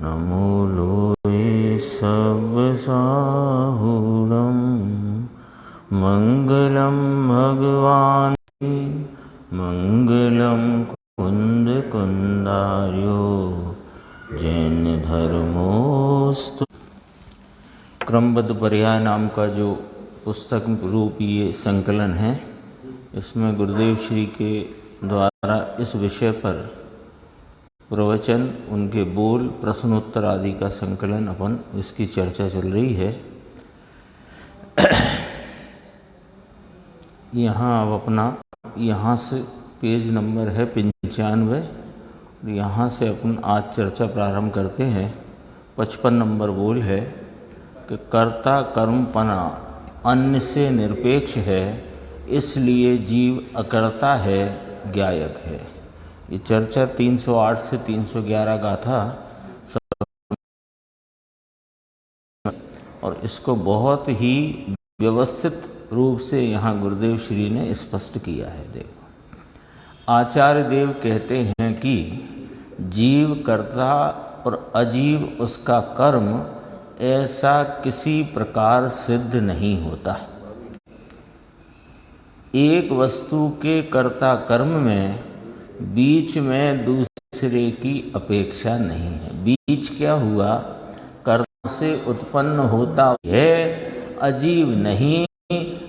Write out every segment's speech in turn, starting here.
नमो लोये सब साहुरम मंगलम भगवान मंगलम कुंद कुंदार्यो जैन धर्मोस्तु। क्रमबद्ध पर्याय नाम का जो पुस्तक रूप ये संकलन है, इसमें गुरुदेव श्री के द्वारा इस विषय पर प्रवचन, उनके बोल, प्रश्नोत्तर आदि का संकलन अपन इसकी चर्चा चल रही है। यहाँ अब अपना यहाँ से पेज नंबर है 95, यहाँ से अपन आज चर्चा प्रारंभ करते हैं। 55 नंबर बोल है कि कर्ता कर्मपना अन्य से निरपेक्ष है, इसलिए जीव अकर्ता है, ज्ञायक है। ये चर्चा 308 से 311 गाथा और इसको बहुत ही व्यवस्थित रूप से यहाँ गुरुदेव श्री ने स्पष्ट किया है। देखो, आचार्य देव कहते हैं कि जीव कर्ता और अजीव उसका कर्म ऐसा किसी प्रकार सिद्ध नहीं होता। एक वस्तु के कर्ता कर्म में बीच में दूसरे की अपेक्षा नहीं है। बीच क्या हुआ? कर्ता से उत्पन्न होता है, अजीव नहीं।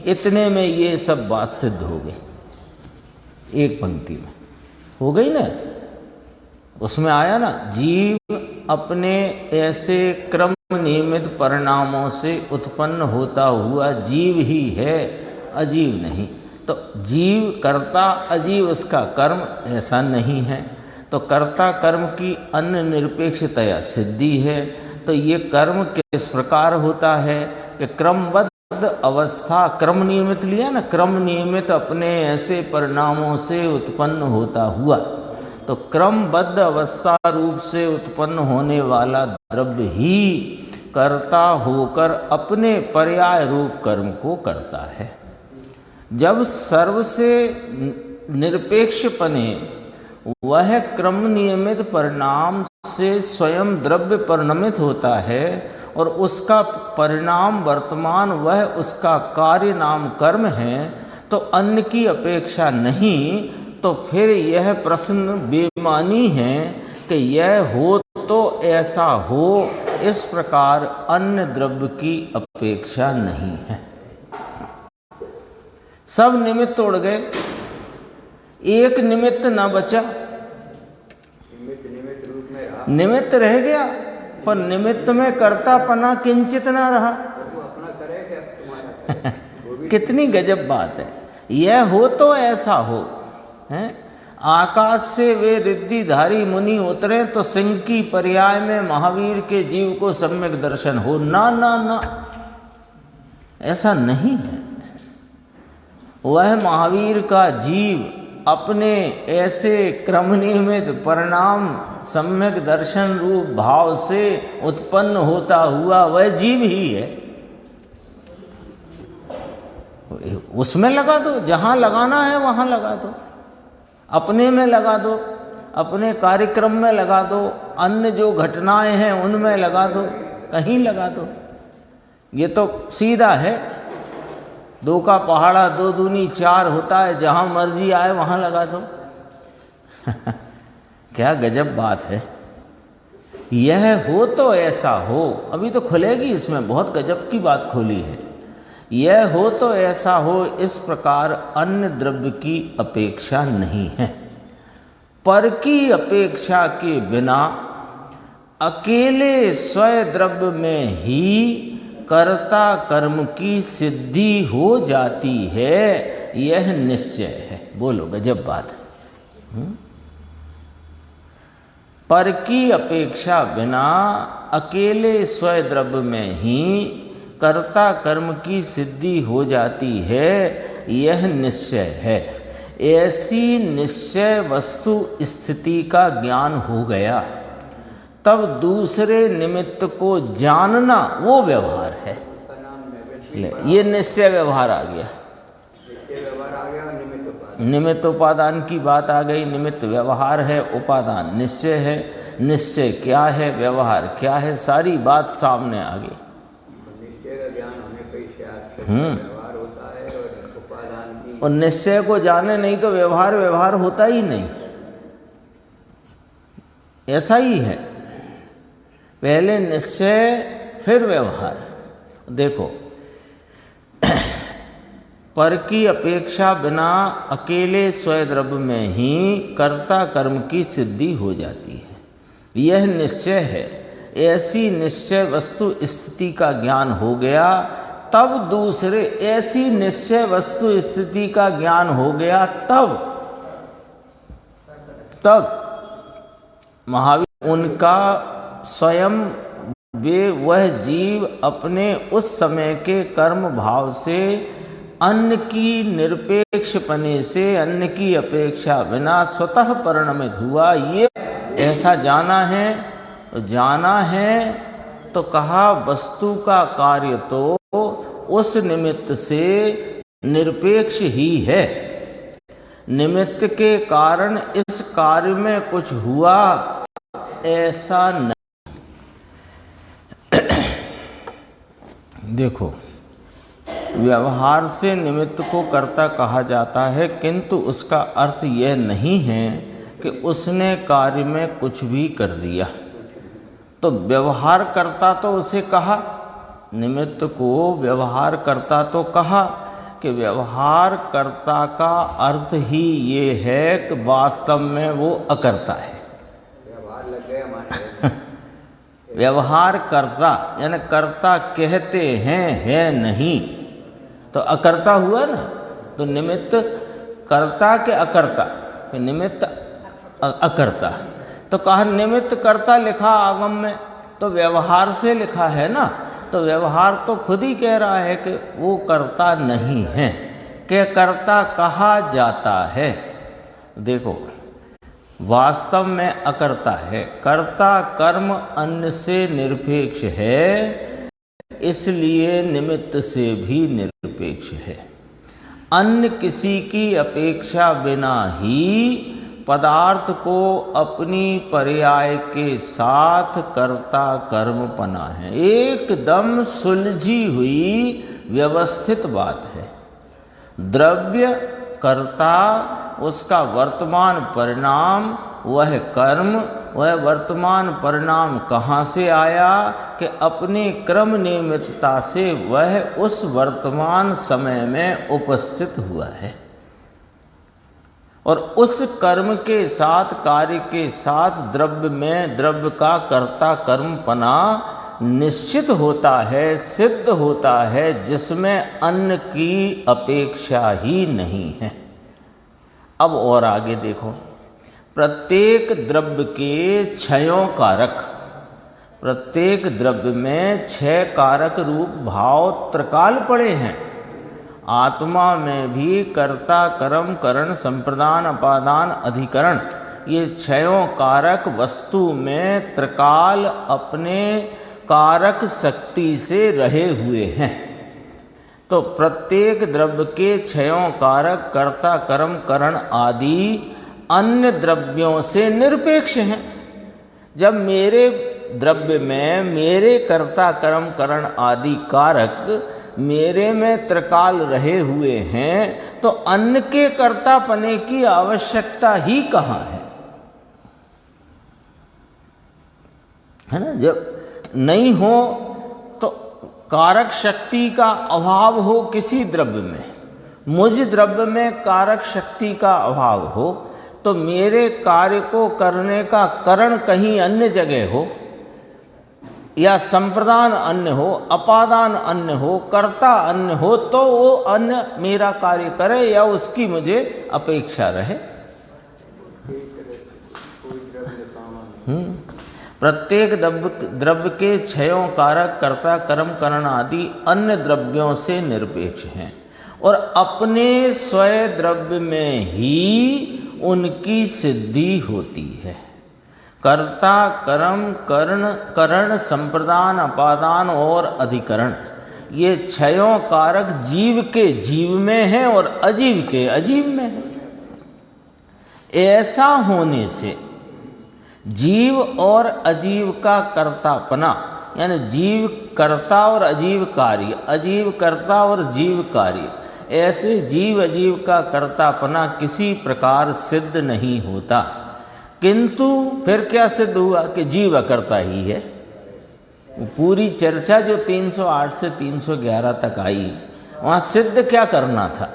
इतने में ये सब बात सिद्ध हो गई। एक पंक्ति में हो गई ना, उसमें आया ना, जीव अपने ऐसे क्रम नियमित परिणामों से उत्पन्न होता हुआ जीव ही है, अजीव नहीं। तो जीव कर्ता, अजीव उसका कर्म, ऐसा नहीं है। तो कर्ता कर्म की अन्य निरपेक्षतया सिद्धि है। तो ये कर्म किस प्रकार होता है कि क्रमबद्ध अवस्था, क्रम नियमित लिया ना, क्रम नियमित अपने ऐसे परिणामों से उत्पन्न होता हुआ। तो क्रमबद्ध अवस्था रूप से उत्पन्न होने वाला द्रव्य ही कर्ता होकर अपने पर्याय रूप कर्म को करता है। जब सर्व से निरपेक्षपने वह क्रम नियमित परिणाम से स्वयं द्रव्य परिणमित होता है और उसका परिणाम वर्तमान वह उसका कार्य नाम कर्म है, तो अन्य की अपेक्षा नहीं। तो फिर यह प्रश्न बेमानी है कि यह हो तो ऐसा हो, इस प्रकार अन्य द्रव्य की अपेक्षा नहीं है। सब निमित्त तोड़ गए, एक निमित्त ना बचा। निमित्त रह गया, पर निमित्त में कर्तापना किंचित ना रहा। कितनी गजब बात है। यह हो तो ऐसा हो है। आकाश से वे रिद्धिधारी मुनि उतरे तो सिंह की पर्याय में महावीर के जीव को सम्यक दर्शन हो। ना ना ना, ऐसा नहीं है। वह महावीर का जीव अपने ऐसे क्रम नियमित परिणाम सम्यक दर्शन रूप भाव से उत्पन्न होता हुआ वह जीव ही है। उसमें लगा दो, जहां लगाना है वहां लगा दो, अपने में लगा दो, अपने कार्यक्रम में लगा दो, अन्य जो घटनाएं हैं उनमें लगा दो, कहीं लगा दो। ये तो सीधा है, दो का पहाड़ा दो दूनी चार होता है, जहां मर्जी आए वहां लगा दो। क्या गजब बात है। यह हो तो ऐसा हो, अभी तो खुलेगी, इसमें बहुत गजब की बात खोली है। यह हो तो ऐसा हो, इस प्रकार अन्य द्रव्य की अपेक्षा नहीं है। पर की अपेक्षा के बिना अकेले स्वयं द्रव्य में ही कर्ता कर्म की सिद्धि हो जाती है, यह निश्चय है। बोलो, गजब बात है। पर की अपेक्षा बिना अकेले स्वयं द्रव्य में ही कर्ता कर्म की सिद्धि हो जाती है, यह निश्चय है। ऐसी निश्चय वस्तु स्थिति का ज्ञान हो गया, तब दूसरे निमित्त को जानना वो व्यवहार है। ये निश्चय व्यवहार आ गया। निमित्त उपादान की बात आ गई। निमित्त व्यवहार है, उपादान निश्चय है। निश्चय क्या है, व्यवहार क्या है, सारी बात सामने आ गई। निश्चय का ज्ञान होने पर व्यवहार होता है और उपादान की, और निश्चय को जाने नहीं तो व्यवहार होता ही नहीं, ऐसा ही है। पहले निश्चय फिर व्यवहार। देखो, पर की अपेक्षा बिना अकेले स्वद्रव्य में ही कर्ता कर्म की सिद्धि हो जाती है, यह निश्चय है। ऐसी निश्चय वस्तु स्थिति का ज्ञान हो गया, तब दूसरे ऐसी निश्चय वस्तु स्थिति का ज्ञान हो गया, तब महावीर उनका स्वयं वे वह जीव अपने उस समय के कर्म भाव से अन्न की निरपेक्ष पने से अन्न की अपेक्षा बिना स्वतः परिणमित हुआ, ये ऐसा जाना है तो कहा वस्तु का कार्य तो उस निमित्त से निरपेक्ष ही है। निमित्त के कारण इस कार्य में कुछ हुआ ऐसा नहीं। देखो, व्यवहार से निमित्त को कर्ता कहा जाता है, किंतु उसका अर्थ यह नहीं है कि उसने कार्य में कुछ भी कर दिया। तो व्यवहार करता तो उसे कहा, निमित्त को व्यवहार करता तो कहा कि व्यवहार कर्ता का अर्थ ही ये है कि वास्तव में वो अकर्ता है। व्यवहार लग गए हमारे व्यवहार कर्ता यानी कर्ता कहते हैं, है नहीं, तो अकर्ता हुआ ना। तो निमित्त कर्ता के अकर्ता, निमित्त अकर्ता, तो कहा निमित्त कर्ता लिखा आगम में, तो व्यवहार से लिखा है ना। तो व्यवहार तो खुद ही कह रहा है कि वो कर्ता नहीं है, कि कर्ता कहा जाता है। देखो, वास्तव में अकर्ता है। कर्ता कर्म अन्य से निरपेक्ष है, इसलिए निमित्त से भी निरपेक्ष है। अन्य किसी की अपेक्षा बिना ही पदार्थ को अपनी पर्याय के साथ कर्ता कर्म पना है। एकदम सुलझी हुई व्यवस्थित बात है। द्रव्य कर्ता, उसका वर्तमान परिणाम वह कर्म, वह वर्तमान परिणाम कहाँ से आया कि अपने क्रम नियमितता से वह उस वर्तमान समय में उपस्थित हुआ है। और उस कर्म के साथ, कार्य के साथ द्रव्य में द्रव्य का कर्ता कर्म पना निश्चित होता है, सिद्ध होता है, जिसमें अन्न की अपेक्षा ही नहीं है। अब और आगे देखो, प्रत्येक द्रव्य के क्षयों कारक, प्रत्येक द्रव्य में 6 कारक रूप भाव त्रिकाल पड़े हैं। आत्मा में भी कर्ता कर्म करण संप्रदान अपादान अधिकरण, ये 6 कारक वस्तु में त्रिकाल अपने कारक शक्ति से रहे हुए हैं। तो प्रत्येक द्रव्य के 6 कारक कर्ता कर्म करण आदि अन्य द्रव्यों से निरपेक्ष हैं। जब मेरे द्रव्य में मेरे कर्ता कर्म करण आदि कारक मेरे में त्रिकाल रहे हुए हैं, तो अन्न के कर्ता पने की आवश्यकता ही कहाँ है ना। जब नहीं हो तो कारक शक्ति का अभाव हो किसी द्रव्य में, मुझ द्रव्य में कारक शक्ति का अभाव हो, तो मेरे कार्य को करने का कारण कहीं अन्य जगह हो, या संप्रदान अन्य हो, अपादान अन्य हो, कर्ता अन्य हो, तो वो अन्य मेरा कार्य करे या उसकी मुझे अपेक्षा रहे। प्रत्येक द्रव्य के 6 कारक कर्ता कर्म करण आदि अन्य द्रव्यों से निरपेक्ष हैं और अपने स्वयं द्रव्य में ही उनकी सिद्धि होती है। कर्ता कर्म करण संप्रदान अपादान और अधिकरण, ये 6 कारक जीव के जीव में हैं और अजीव के अजीव में हैं। ऐसा होने से जीव और अजीव का कर्तापना, यानी जीव कर्ता और अजीव कार्य, अजीव कर्ता और जीव कार्य, ऐसे जीव अजीव का कर्तापना किसी प्रकार सिद्ध नहीं होता। किंतु फिर क्या सिद्ध हुआ कि जीव अकर्ता ही है। पूरी चर्चा जो 308 से 311 तक आई, वहाँ सिद्ध क्या करना था?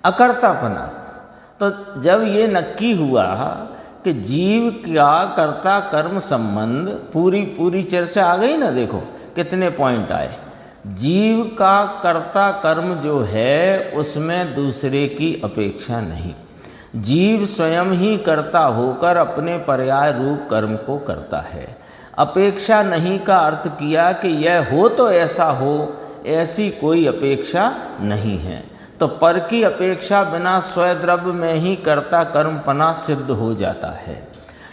अकर्तापना। तो जब ये नक्की हुआ कि जीव का कर्ता कर्म संबंध, पूरी चर्चा आ गई ना, देखो कितने पॉइंट आए। जीव का कर्ता कर्म जो है उसमें दूसरे की अपेक्षा नहीं, जीव स्वयं ही कर्ता होकर अपने पर्याय रूप कर्म को करता है। अपेक्षा नहीं का अर्थ किया कि यह हो तो ऐसा हो, ऐसी कोई अपेक्षा नहीं है। तो पर की अपेक्षा बिना स्वद्रव्य में ही कर्ता कर्मपना सिद्ध हो जाता है।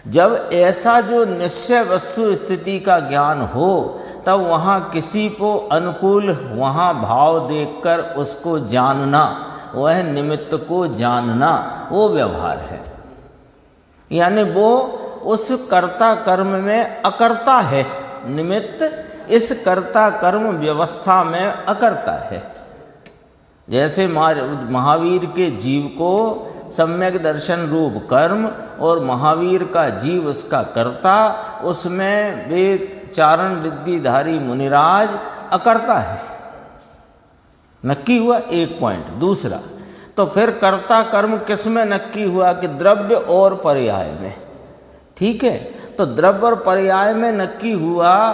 जब ऐसा जो निश्चय वस्तु स्थिति का ज्ञान हो, तब वहाँ किसी को अनुकूल वहाँ भाव देखकर उसको जानना, वह निमित्त को जानना, वो व्यवहार है। यानी वो उस कर्ता कर्म में अकर्ता है, निमित्त इस कर्ता कर्म व्यवस्था में अकर्ता है। जैसे महावीर के जीव को सम्यक दर्शन रूप कर्म और महावीर का जीव उसका कर्ता, उसमें वेद चारण रिद्धिधारी मुनिराज अकर्ता है। नक्की हुआ एक पॉइंट। दूसरा, तो फिर कर्ता कर्म किस में नक्की हुआ कि द्रव्य और पर्याय में। ठीक है, तो द्रव्य और पर्याय में नक्की हुआ।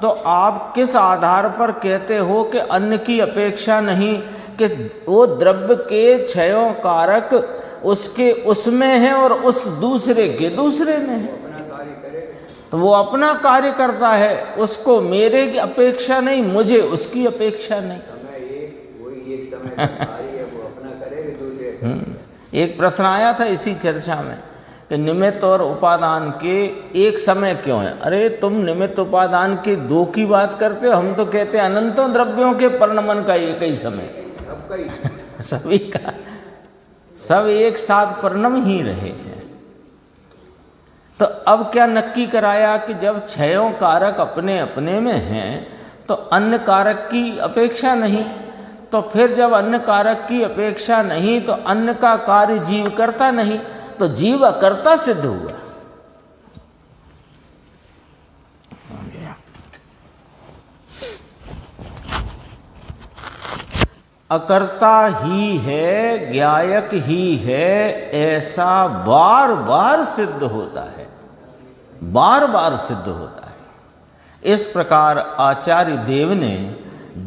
तो आप किस आधार पर कहते हो कि अन्न की अपेक्षा नहीं, कि वो द्रव्य के क्षयों कारक उसके उसमें है और उस दूसरे के दूसरे में है। तो वो अपना कार्य करता है, उसको मेरे की अपेक्षा नहीं, मुझे उसकी अपेक्षा नहीं। एक प्रश्न आया था इसी चर्चा में कि निमित्त और उपादान के एक समय क्यों है। अरे तुम निमित्त उपादान के दो की बात करते हो, हम तो कहते हैं अनंतों द्रव्यों के परिणमन का एक ही समय सभी का, सब एक साथ परिणम ही रहे हैं। तो अब क्या नक्की कराया कि जब क्षयों कारक अपने अपने में हैं तो अन्य कारक की अपेक्षा नहीं। तो फिर जब अन्य कारक की अपेक्षा नहीं तो अन्य का कार्य जीव करता नहीं, तो जीव अकर्ता सिद्ध हुआ। अकर्ता ही है, ज्ञायक ही है, ऐसा बार बार सिद्ध होता है, बार बार सिद्ध होता है। इस प्रकार आचार्य देव ने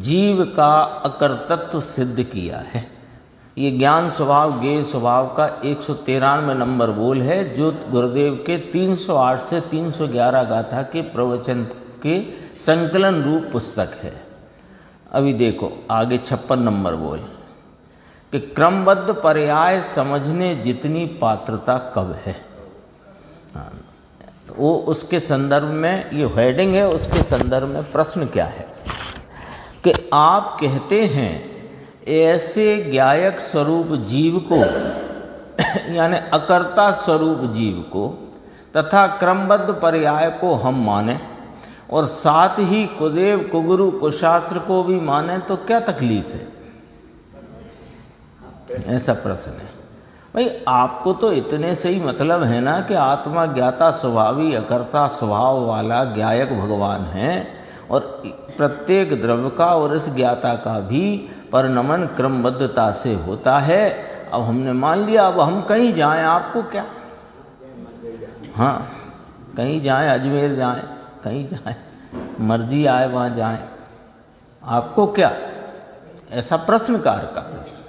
जीव का अकर्तत्व सिद्ध किया है। ये ज्ञान स्वभाव ज्ञेय स्वभाव का 193 नंबर बोल है, जो गुरुदेव के 308 से 311 गाथा के प्रवचन के संकलन रूप पुस्तक है। अभी देखो आगे 56 नंबर बोल कि क्रमबद्ध पर्याय समझने जितनी पात्रता कब है। हाँ, वो उसके संदर्भ में ये हेडिंग है, उसके संदर्भ में प्रश्न क्या है कि आप कहते हैं ऐसे ज्ञायक स्वरूप जीव को यानी अकर्ता स्वरूप जीव को तथा क्रमबद्ध पर्याय को हम माने और साथ ही कुदेव कुगुरु कुशास्त्र को भी माने, तो क्या तकलीफ है? ऐसा प्रश्न है। भाई आपको तो इतने से ही मतलब है ना कि आत्मा ज्ञाता स्वभावी अकर्ता स्वभाव वाला ज्ञायक भगवान है और प्रत्येक द्रव्य का और इस ज्ञाता का भी परिणमन क्रमबद्धता से होता है। अब हमने मान लिया, अब हम कहीं जाएं आपको क्या? हाँ, कहीं जाएं, अजमेर जाएं, कहीं जाएं, मर्जी आए वहाँ जाएं, आपको क्या? ऐसा प्रश्नकार का प्रश्न।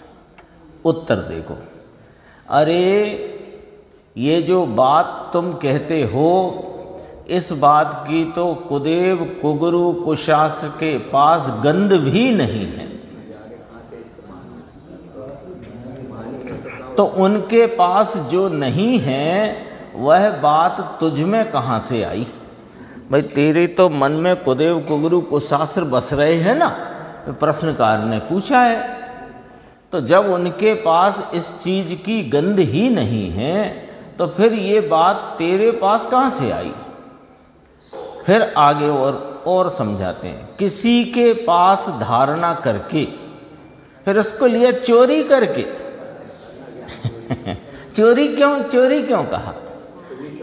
उत्तर देखो, अरे ये जो बात तुम कहते हो, इस बात की तो कुदेव कुगुरु कुशास्त्र के पास गंध भी नहीं है, तो उनके पास जो नहीं है वह बात तुझ में कहाँ से आई? भाई तेरे तो मन में कुदेव कुगुरु कुशास्त्र बस रहे हैं ना, प्रश्नकार ने पूछा है। तो जब उनके पास इस चीज की गंध ही नहीं है तो फिर ये बात तेरे पास कहाँ से आई? फिर आगे और समझाते हैं, किसी के पास धारणा करके, फिर उसको लिया चोरी करके। चोरी क्यों कहा?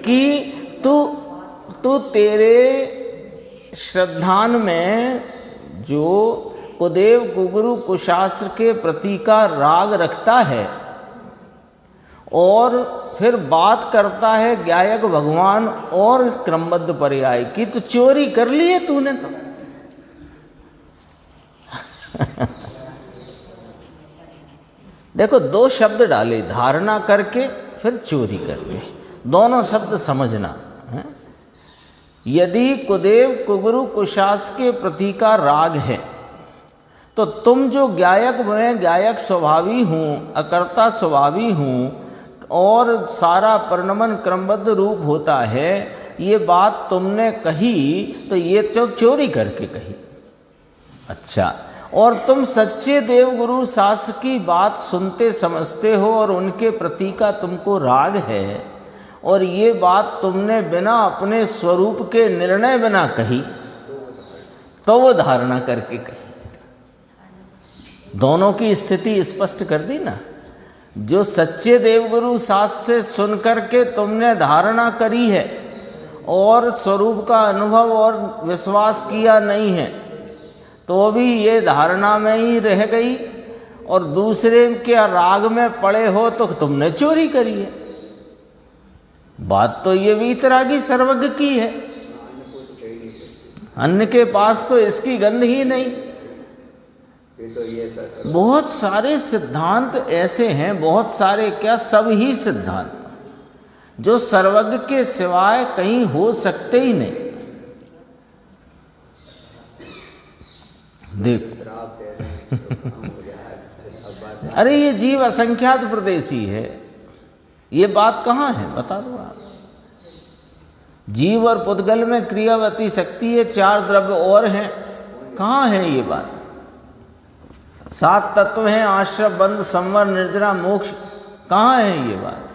कि तू तेरे श्रद्धान में जो कुदेव कुगुरु कुशास्त्र के प्रति का राग रखता है और फिर बात करता है गायक भगवान और क्रमबद्ध पर्याय की, तो चोरी कर ली है तूने तो। देखो, दो शब्द डाले, धारणा करके फिर चोरी करके, दोनों शब्द समझना है। यदि कुदेव कुगुरु कुशास्त्र के प्रति का राग है तो तुम जो गायक, मैं गायक स्वभावी हूँ, अकर्ता स्वभावी हूँ और सारा परिणमन क्रमबद्ध रूप होता है, ये बात तुमने कही तो ये तो चोरी करके कही। अच्छा, और तुम सच्चे देवगुरु शास्त्र की बात सुनते समझते हो और उनके प्रति का तुमको राग है, और ये बात तुमने बिना अपने स्वरूप के निर्णय बिना कही, तो वो धारणा करके कही। दोनों की स्थिति स्पष्ट कर दी ना। जो सच्चे देवगुरु शास्त्र से सुन करके तुमने धारणा करी है और स्वरूप का अनुभव और विश्वास किया नहीं है, तो भी ये धारणा में ही रह गई, और दूसरे के राग में पड़े हो तो तुमने चोरी करी है। बात तो ये वीतरागी सर्वज्ञ की है, अन्य के पास तो इसकी गंध ही नहीं। बहुत सारे सिद्धांत ऐसे हैं, बहुत सारे क्या, सब ही सिद्धांत जो सर्वज्ञ के सिवाय कहीं हो सकते ही नहीं। देखो अरे ये जीव असंख्यात प्रदेशी है, ये बात कहाँ है बता दो आप। जीव और पुद्गल में क्रियावती शक्ति है, 4 द्रव्य और हैं, कहाँ है ये बात? 7 तत्व हैं, आश्रम, बंध, संवर, निर्जरा, मोक्ष, कहाँ है ये बात?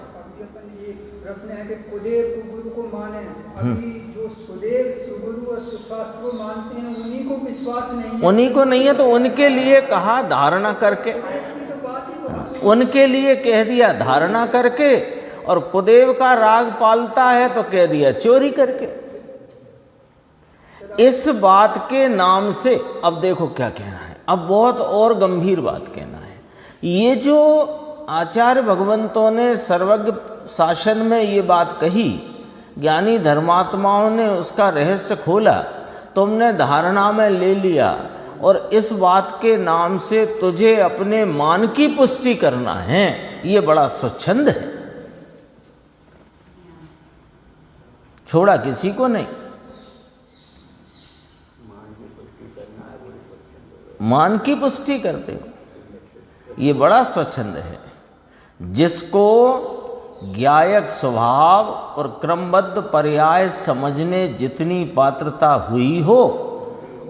प्रश्न है कि कुदेव कुगुरु को माने, अभी जो सुदेव सुगुरु और सुशास्त्र को मानते हैं उन्हीं को विश्वास नहीं है। उन्हीं को नहीं है तो उनके लिए कहा धारणा करके, उनके लिए कह दिया धारणा करके, और कुदेव का राग पालता है तो कह दिया चोरी करके। इस बात के नाम से अब देखो क्या कहना है, अब बहुत और गंभीर बात कहना है। ये जो आचार्य भगवंतों ने सर्वज्ञ शासन में ये बात कही, ज्ञानी धर्मात्माओं ने उसका रहस्य खोला, तुमने धारणा में ले लिया, और इस बात के नाम से तुझे अपने मान की पुष्टि करना है, ये बड़ा स्वच्छंद है, छोड़ा किसी को नहीं। मान की पुष्टि करते हो, ये बड़ा स्वच्छंद है। जिसको ज्ञायक स्वभाव और क्रमबद्ध पर्याय समझने जितनी पात्रता हुई हो,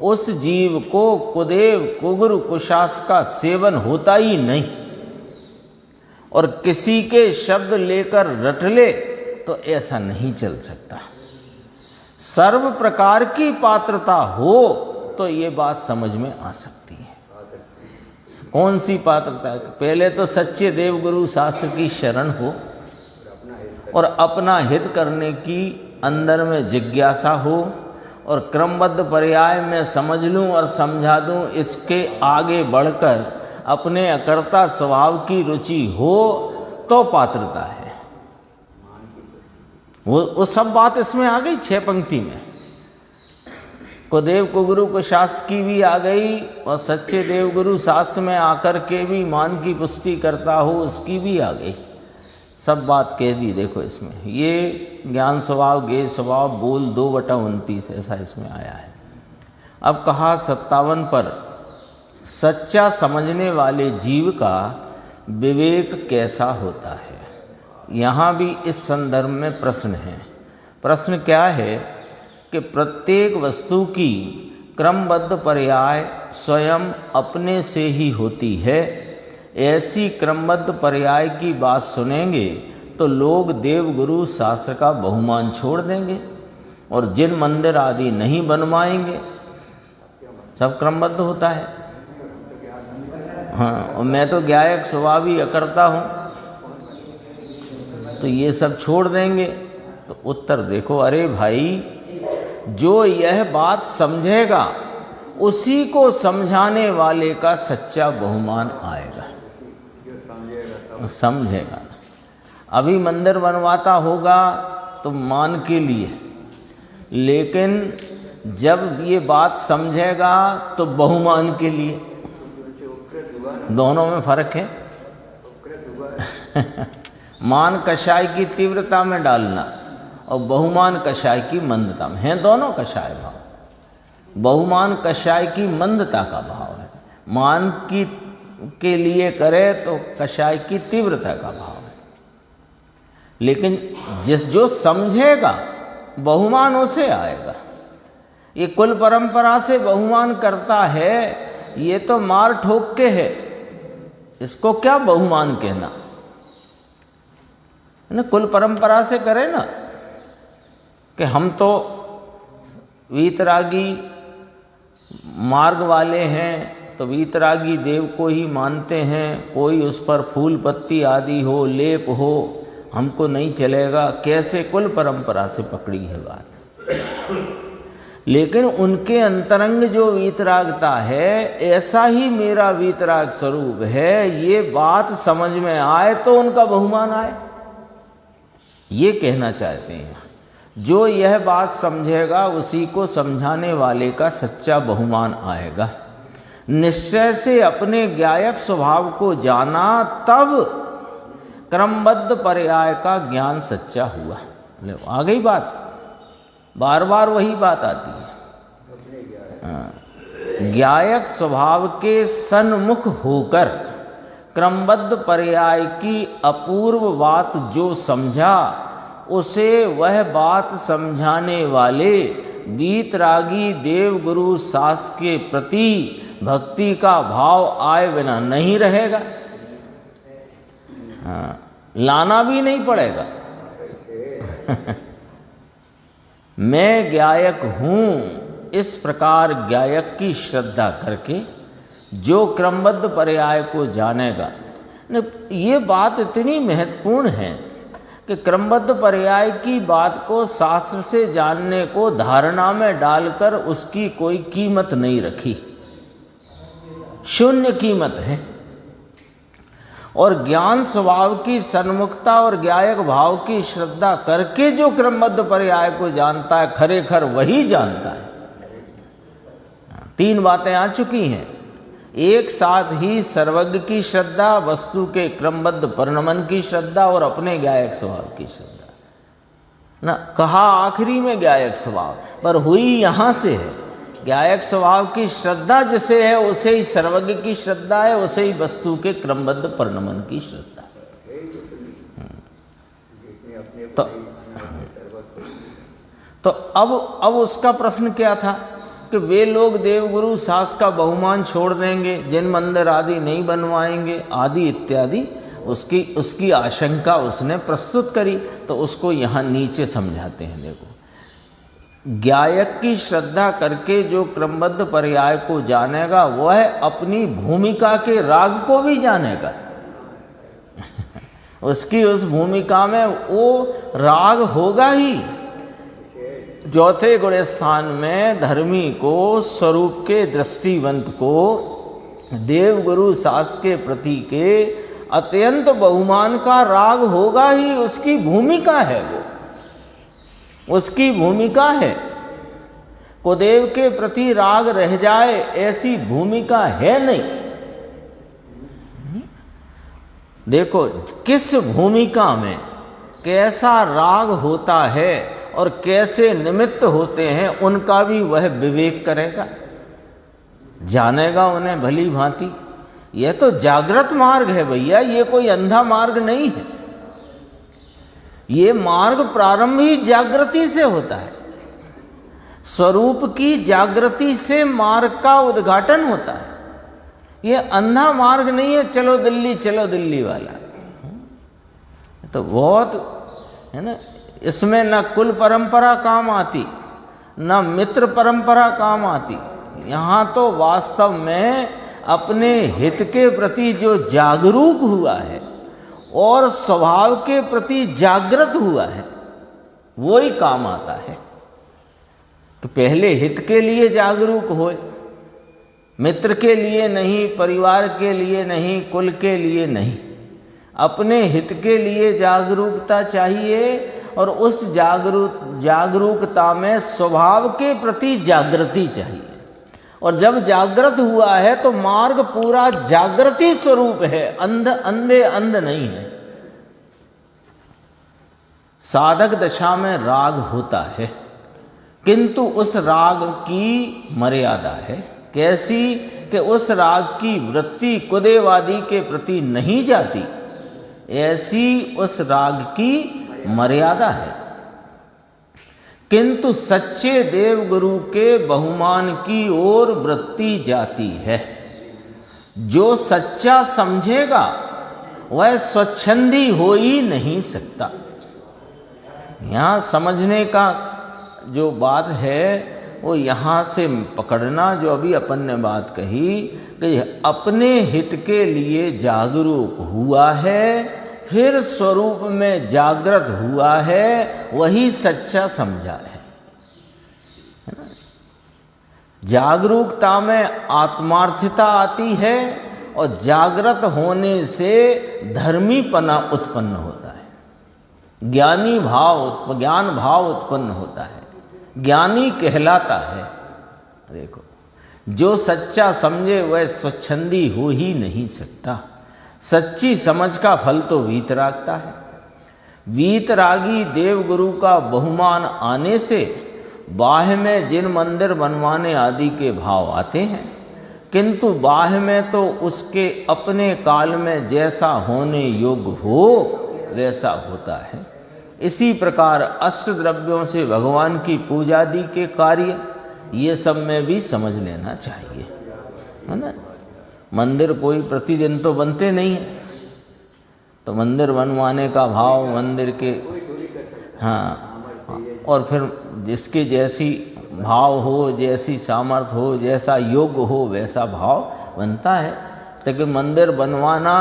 उस जीव को कुदेव कुगुरु कुशास्त्र का सेवन होता ही नहीं, और किसी के शब्द लेकर रट ले तो ऐसा नहीं चल सकता। सर्व प्रकार की पात्रता हो तो ये बात समझ में आ सकती है। कौन सी पात्रता है? पहले तो सच्चे देवगुरु शास्त्र की शरण हो और अपना हित करने की अंदर में जिज्ञासा हो, और क्रमबद्ध पर्याय में समझ लूं और समझा दूं, इसके आगे बढ़कर अपने अकर्ता स्वभाव की रुचि हो तो पात्रता है। वो सब बात इसमें आ गई 6 पंक्ति में। कुदेव कुगुरु को शास्त्र की भी आ गई, और सच्चे देवगुरु शास्त्र में आकर के भी मान की पुष्टि करता हो उसकी भी आ गई। सब बात कह दी। देखो इसमें ये ज्ञान स्वभाव, गेय स्वभाव, बोल 2/29 ऐसा इसमें आया है। अब कहा 57 पर, सच्चा समझने वाले जीव का विवेक कैसा होता है। यहाँ भी इस संदर्भ में प्रश्न है। प्रश्न क्या है कि प्रत्येक वस्तु की क्रमबद्ध पर्याय स्वयं अपने से ही होती है। ऐसी क्रमबद्ध पर्याय की बात सुनेंगे तो लोग देव गुरु शास्त्र का बहुमान छोड़ देंगे और जिन मंदिर आदि नहीं बनवाएंगे। सब क्रमबद्ध होता है। हाँ, और मैं तो गायक स्वभाव ही करता हूँ, तो ये सब छोड़ देंगे। तो उत्तर देखो, अरे भाई, जो यह बात समझेगा उसी को समझाने वाले का सच्चा बहुमान आएगा। समझेगा। अभी मंदिर बनवाता होगा तो मान के लिए, लेकिन जब ये बात समझेगा तो बहुमान के लिए। दोनों में फर्क है। मान कषाय की तीव्रता में डालना और बहुमान कषाय की मंदता में, हैं दोनों कषाय भाव। बहुमान कषाय की मंदता का भाव है, मान की के लिए करे तो कषाय की तीव्रता का भाव है। लेकिन जो समझेगा बहुमान उसे आएगा। ये कुल परंपरा से बहुमान करता है, ये तो मार ठोक के है, इसको क्या बहुमान कहना ना। कुल परंपरा से करे ना कि हम तो वीतरागी मार्ग वाले हैं, तो वीतरागी देव को ही मानते हैं, कोई उस पर फूल पत्ती आदि हो, लेप हो, हमको नहीं चलेगा। कैसे कुल परंपरा से पकड़ी है बात। लेकिन उनके अंतरंग जो वीतरागता है, ऐसा ही मेरा वीतराग स्वरूप है, ये बात समझ में आए तो उनका बहुमान आए, ये कहना चाहते हैं। जो यह बात समझेगा उसी को समझाने वाले का सच्चा बहुमान आएगा। निश्चय से अपने गायक स्वभाव को जाना, तब क्रमबद्ध पर्याय का ज्ञान सच्चा हुआ। आ गई बात, बार बार वही बात आती है। गायक स्वभाव के सन्मुख होकर क्रमबद्ध पर्याय की अपूर्व बात जो समझा, उसे वह बात समझाने वाले वीतरागी देव गुरु सास के प्रति भक्ति का भाव आए बिना नहीं रहेगा। लाना भी नहीं पड़ेगा। मैं गायक हूँ, इस प्रकार गायक की श्रद्धा करके जो क्रमबद्ध पर्याय को जानेगा। ये बात इतनी महत्वपूर्ण है कि क्रमबद्ध पर्याय की बात को शास्त्र से जानने को धारणा में डालकर उसकी कोई कीमत नहीं रखी, शून्य कीमत है। और ज्ञान स्वभाव की सन्मुखता और गायक भाव की श्रद्धा करके जो क्रमबद्ध पर्याय को जानता है, खरेखर वही जानता है। तीन बातें आ चुकी हैं। एक साथ ही सर्वज्ञ की श्रद्धा, वस्तु के क्रमबद्ध परिणमन की श्रद्धा और अपने गायक स्वभाव की श्रद्धा ना। कहा आखिरी में गायक स्वभाव, पर हुई यहां से है। गायक स्वभाव की श्रद्धा जिसे है उसे ही सर्वज्ञ की श्रद्धा है, उसे ही वस्तु के क्रमबद्ध परिणमन की श्रद्धा। तो अब उसका प्रश्न क्या था कि वे लोग देवगुरु सास का बहुमान छोड़ देंगे, जिन मंदिर आदि नहीं बनवाएंगे आदि इत्यादि। उसकी आशंका उसने प्रस्तुत करी, तो उसको यहाँ नीचे समझाते हैं। देखो, गायक की श्रद्धा करके जो क्रमबद्ध पर्याय को जानेगा, वह अपनी भूमिका के राग को भी जानेगा। उसकी उस भूमिका में वो राग होगा ही। चौथे गुण स्थान में धर्मी को, स्वरूप के दृष्टिवंत को, देव गुरु शास्त्र के प्रति के अत्यंत बहुमान का राग होगा ही। उसकी भूमिका है, वो उसकी भूमिका है। कुदेव के प्रति राग रह जाए ऐसी भूमिका है नहीं। देखो किस भूमिका में कैसा राग होता है और कैसे निमित्त होते हैं, उनका भी वह विवेक करेगा, जानेगा उन्हें भली भांति। यह तो जागृत मार्ग है भैया, ये कोई अंधा मार्ग नहीं है। ये मार्ग प्रारंभ ही जागृति से होता है। स्वरूप की जागृति से मार्ग का उद्घाटन होता है। ये अंधा मार्ग नहीं है, चलो दिल्ली वाला। तो बहुत है ना, इसमें न कुल परंपरा काम आती, न मित्र परंपरा काम आती। यहाँ तो वास्तव में अपने हित के प्रति जो जागरूक हुआ है और स्वभाव के प्रति जागृत हुआ है, वो ही काम आता है। तो पहले हित के लिए जागरूक होए, मित्र के लिए नहीं, परिवार के लिए नहीं, कुल के लिए नहीं, अपने हित के लिए जागरूकता चाहिए। और उस जागरूकता में स्वभाव के प्रति जागृति चाहिए। और जब जागृत हुआ है तो मार्ग पूरा जागृति स्वरूप है, अंधे अंध नहीं है। साधक दशा में राग होता है, किंतु उस राग की मर्यादा है। कैसी? कि उस राग की वृत्ति कुदेवादी के प्रति नहीं जाती, ऐसी उस राग की मर्यादा है। किंतु सच्चे देव गुरु के बहुमान की ओर वृत्ति जाती है। जो सच्चा समझेगा वह स्वच्छंदी हो ही नहीं सकता। यहाँ समझने का जो बात है वो यहाँ से पकड़ना, जो अभी अपन ने बात कही कि अपने हित के लिए जागरूक हुआ है, फिर स्वरूप में जागृत हुआ है, वही सच्चा समझा है ना? जागरूकता में आत्मार्थता आती है और जागृत होने से धर्मीपना उत्पन्न होता है, ज्ञान भाव उत्पन्न होता है, ज्ञानी कहलाता है। देखो, जो सच्चा समझे वह स्वच्छंदी हो ही नहीं सकता। सच्ची समझ का फल तो वीतरागता है। वीतरागी देवगुरु का बहुमान आने से बाह्य में जिन मंदिर बनवाने आदि के भाव आते हैं, किंतु बाह्य में तो उसके अपने काल में जैसा होने योग्य हो वैसा होता है। इसी प्रकार अष्टद्रव्यों से भगवान की पूजा आदि के कार्य, ये सब में भी समझ लेना चाहिए, है ना। मंदिर कोई प्रतिदिन तो बनते नहीं है, तो मंदिर बनवाने का भाव मंदिर के, हाँ, और फिर जिसके जैसी भाव हो, जैसी सामर्थ्य हो, जैसा योग्य हो वैसा भाव बनता है। लेकिन मंदिर बनवाना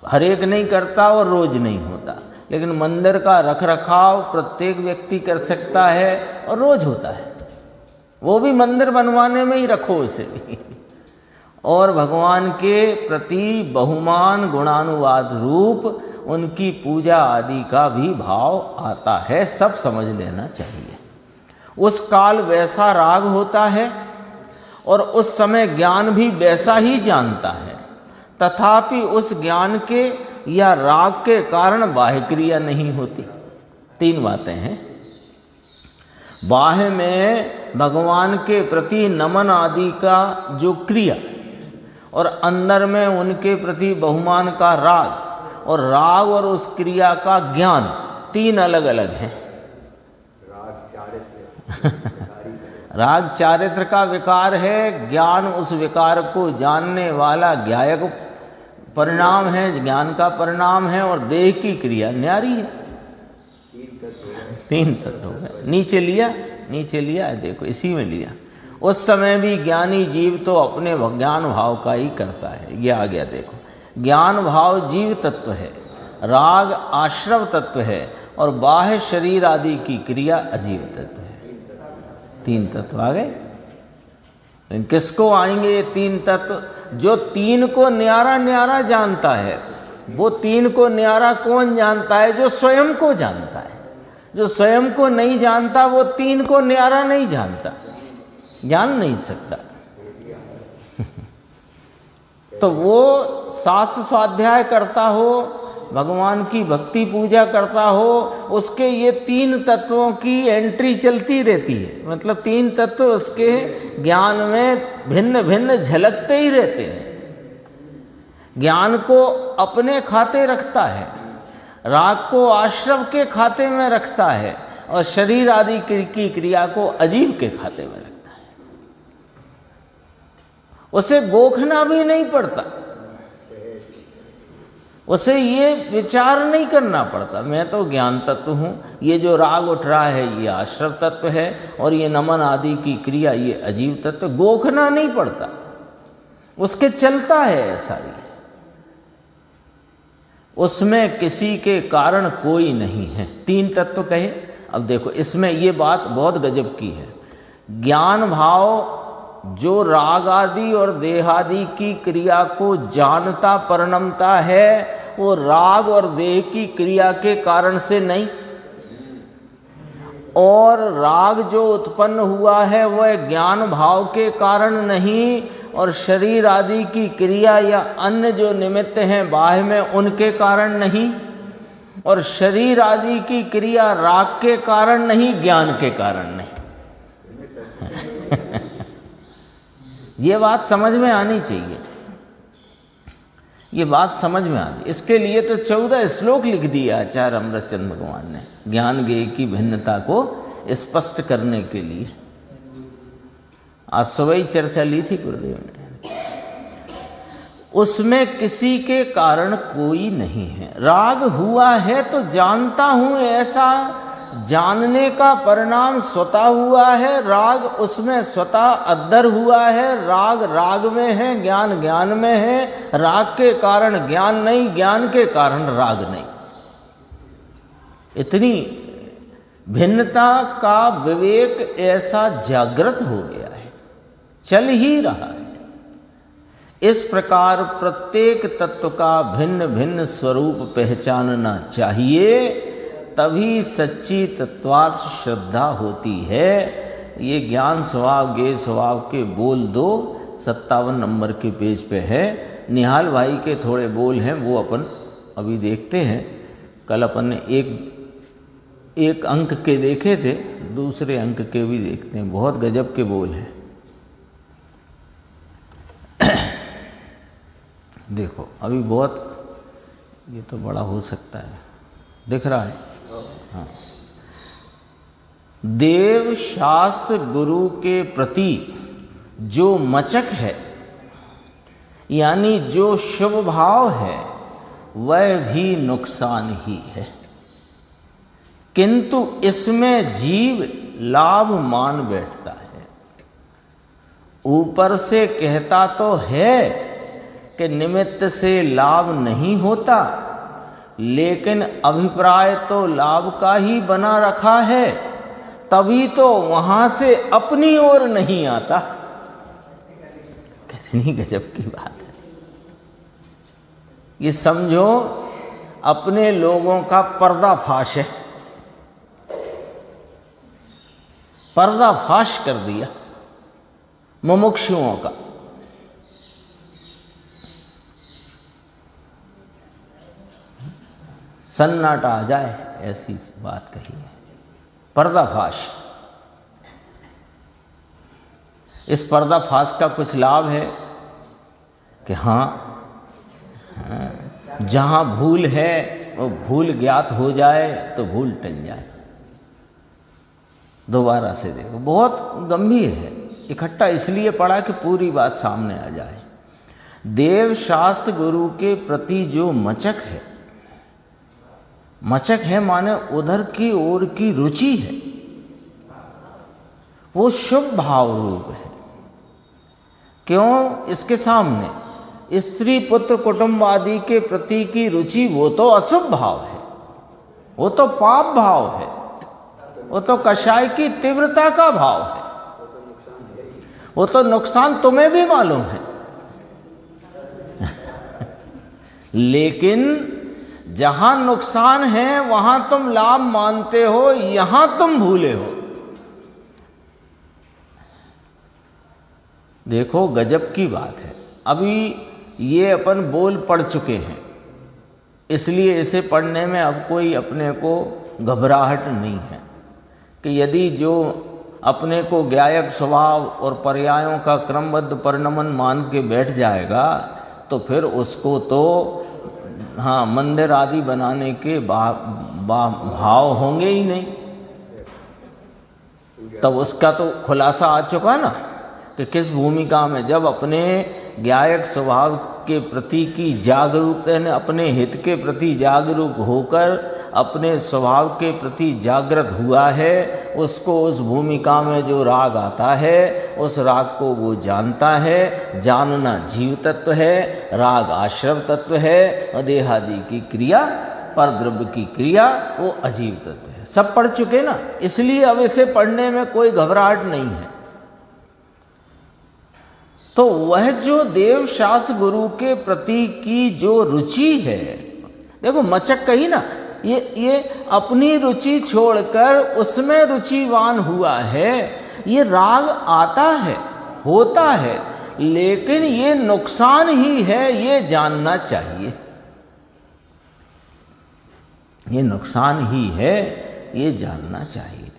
हर एक नहीं करता और रोज नहीं होता, लेकिन मंदिर का रख रखाव प्रत्येक व्यक्ति कर सकता है और रोज होता है। वो भी मंदिर बनवाने में ही रखो उसे भी। और भगवान के प्रति बहुमान गुणानुवाद रूप उनकी पूजा आदि का भी भाव आता है, सब समझ लेना चाहिए। उस काल वैसा राग होता है और उस समय ज्ञान भी वैसा ही जानता है, तथापि उस ज्ञान के या राग के कारण बाह्य क्रिया नहीं होती। तीन बातें हैं। बाह्य में भगवान के प्रति नमन आदि का जो क्रिया, और अंदर में उनके प्रति बहुमान का राग, और राग और उस क्रिया का ज्ञान, तीन अलग अलग हैं। राग चारित्र का विकार है, ज्ञान उस विकार को जानने वाला ज्ञायक परिणाम है, ज्ञान का परिणाम है, और देह की क्रिया न्यारी है। तीन तत्व है। नीचे लिया है, देखो इसी में लिया। उस समय भी ज्ञानी जीव तो अपने ज्ञान भाव का ही करता है। ये आ गया, देखो ज्ञान भाव जीव तत्व है, राग आश्रव तत्व है, और बाह्य शरीर आदि की क्रिया अजीव तत्व है। तीन तत्व आ गए। किसको आएंगे ये तीन तत्व? जो तीन को न्यारा न्यारा जानता है। वो तीन को न्यारा कौन जानता है? जो स्वयं को जानता है। जो स्वयं को नहीं जानता वो तीन को न्यारा नहीं जानता, जान नहीं सकता। तो वो शास्त्र स्वाध्याय करता हो, भगवान की भक्ति पूजा करता हो, उसके ये तीन तत्वों की एंट्री चलती रहती है। मतलब तीन तत्व उसके ज्ञान में भिन्न भिन्न झलकते ही रहते हैं। ज्ञान को अपने खाते रखता है, राग को आश्रव के खाते में रखता है, और शरीर आदि की क्रिया को अजीव के खाते में रखता है। उसे गोखना भी नहीं पड़ता। उसे ये विचार नहीं करना पड़ता, मैं तो ज्ञान तत्व हूँ, ये जो राग उठ रहा है ये आश्रव तत्व है, और ये नमन आदि की क्रिया ये अजीव तत्व, गोखना नहीं पड़ता, उसके चलता है ऐसा ही। उसमें किसी के कारण कोई नहीं है। 3 तत्व कहे। अब देखो इसमें ये बात बहुत गजब की है। ज्ञान भाव जो राग आदि और देहादि की क्रिया को जानता परिणमता है, वो राग और देह की क्रिया के कारण से नहीं, और राग जो उत्पन्न हुआ है वह ज्ञान भाव के कारण नहीं, और शरीर आदि की क्रिया या अन्य जो निमित्त हैं बाह्य में उनके कारण नहीं, और शरीर आदि की क्रिया राग के कारण नहीं, ज्ञान के कारण नहीं। ये बात समझ में आनी चाहिए, ये बात समझ में आनी। इसके लिए तो 14 श्लोक लिख दिया आचार्य अमृतचंद भगवान ने, ज्ञान ज्ञेय की भिन्नता को स्पष्ट करने के लिए। आज सुबह ही चर्चा ली थी गुरुदेव ने। उसमें किसी के कारण कोई नहीं है। राग हुआ है तो जानता हूं, ऐसा जानने का परिणाम स्वतः हुआ है। राग उसमें स्वतः अद्धर हुआ है। राग राग में है, ज्ञान ज्ञान में है। राग के कारण ज्ञान नहीं, ज्ञान के कारण राग नहीं। इतनी भिन्नता का विवेक ऐसा जागृत हो गया है, चल ही रहा है। इस प्रकार प्रत्येक तत्व का भिन्न भिन्न स्वरूप पहचानना चाहिए, तभी सच्ची तत्वार्थ श्रद्धा होती है। ये ज्ञान स्वभाव ज्ञेय स्वभाव के बोल 2 57 नंबर के पेज पे है। निहाल भाई के थोड़े बोल हैं, वो अपन अभी देखते हैं। कल अपन ने एक अंक के देखे थे, दूसरे अंक के भी देखते हैं। बहुत गजब के बोल हैं। देखो अभी बहुत, ये तो बड़ा हो सकता है, दिख रहा है। हाँ। देव शास्त्र गुरु के प्रति जो मचक है, यानी जो शुभ भाव है, वह भी नुकसान ही है, किंतु इसमें जीव लाभ मान बैठता है। ऊपर से कहता तो है कि निमित्त से लाभ नहीं होता, लेकिन अभिप्राय तो लाभ का ही बना रखा है, तभी तो वहां से अपनी ओर नहीं आता। कितनी गजब की बात है। ये समझो अपने लोगों का पर्दाफाश है, पर्दाफाश कर दिया मुमुक्षुओं का। सन्नाटा आ जाए, ऐसी बात कही है, पर्दाफाश। इस पर्दाफाश का कुछ लाभ है कि हाँ, जहाँ भूल है वो भूल ज्ञात हो जाए तो भूल टल जाए। दोबारा से देखो, बहुत गंभीर है। इकट्ठा इसलिए पढ़ा कि पूरी बात सामने आ जाए। देव शास्त्र गुरु के प्रति जो मचक है, मचक है माने उधर की ओर की रुचि है, वो शुभ भाव रूप है। क्यों? इसके सामने स्त्री पुत्र कुटुंब आदि के प्रति की रुचि वो तो अशुभ भाव है, वो तो पाप भाव है, वो तो कषाय की तीव्रता का भाव है, वो तो नुकसान तुम्हें भी मालूम है। लेकिन जहां नुकसान है वहां तुम लाभ मानते हो, यहां तुम भूले हो। देखो गजब की बात है। अभी ये अपन बोल पढ़ चुके हैं, इसलिए इसे पढ़ने में अब कोई अपने को घबराहट नहीं है कि यदि जो अपने को ज्ञायक स्वभाव और पर्यायों का क्रमबद्ध परिणमन मान के बैठ जाएगा तो फिर उसको तो हाँ मंदिर आदि बनाने के भाव होंगे ही नहीं। तब उसका तो खुलासा आ चुका ना कि किस भूमिका में, जब अपने ज्ञायक स्वभाव के प्रति की जागरूकता ने अपने हित के प्रति जागरूक होकर अपने स्वभाव के प्रति जागृत हुआ है, उसको उस भूमिका में जो राग आता है उस राग को वो जानता है। जानना जीव तत्व है, राग आश्रव तत्व है, और देहादि की क्रिया पर द्रव्य की क्रिया वो अजीव तत्व है। सब पढ़ चुके ना, इसलिए अब इसे पढ़ने में कोई घबराहट नहीं है। तो वह जो देव शास्त्र गुरु के प्रति की जो रुचि है, देखो मचक कही ना, ये अपनी रुचि छोड़कर उसमें रुचिवान हुआ है। ये राग आता है, होता है, लेकिन ये नुकसान ही है, ये जानना चाहिए। ये नुकसान ही है, ये जानना चाहिए।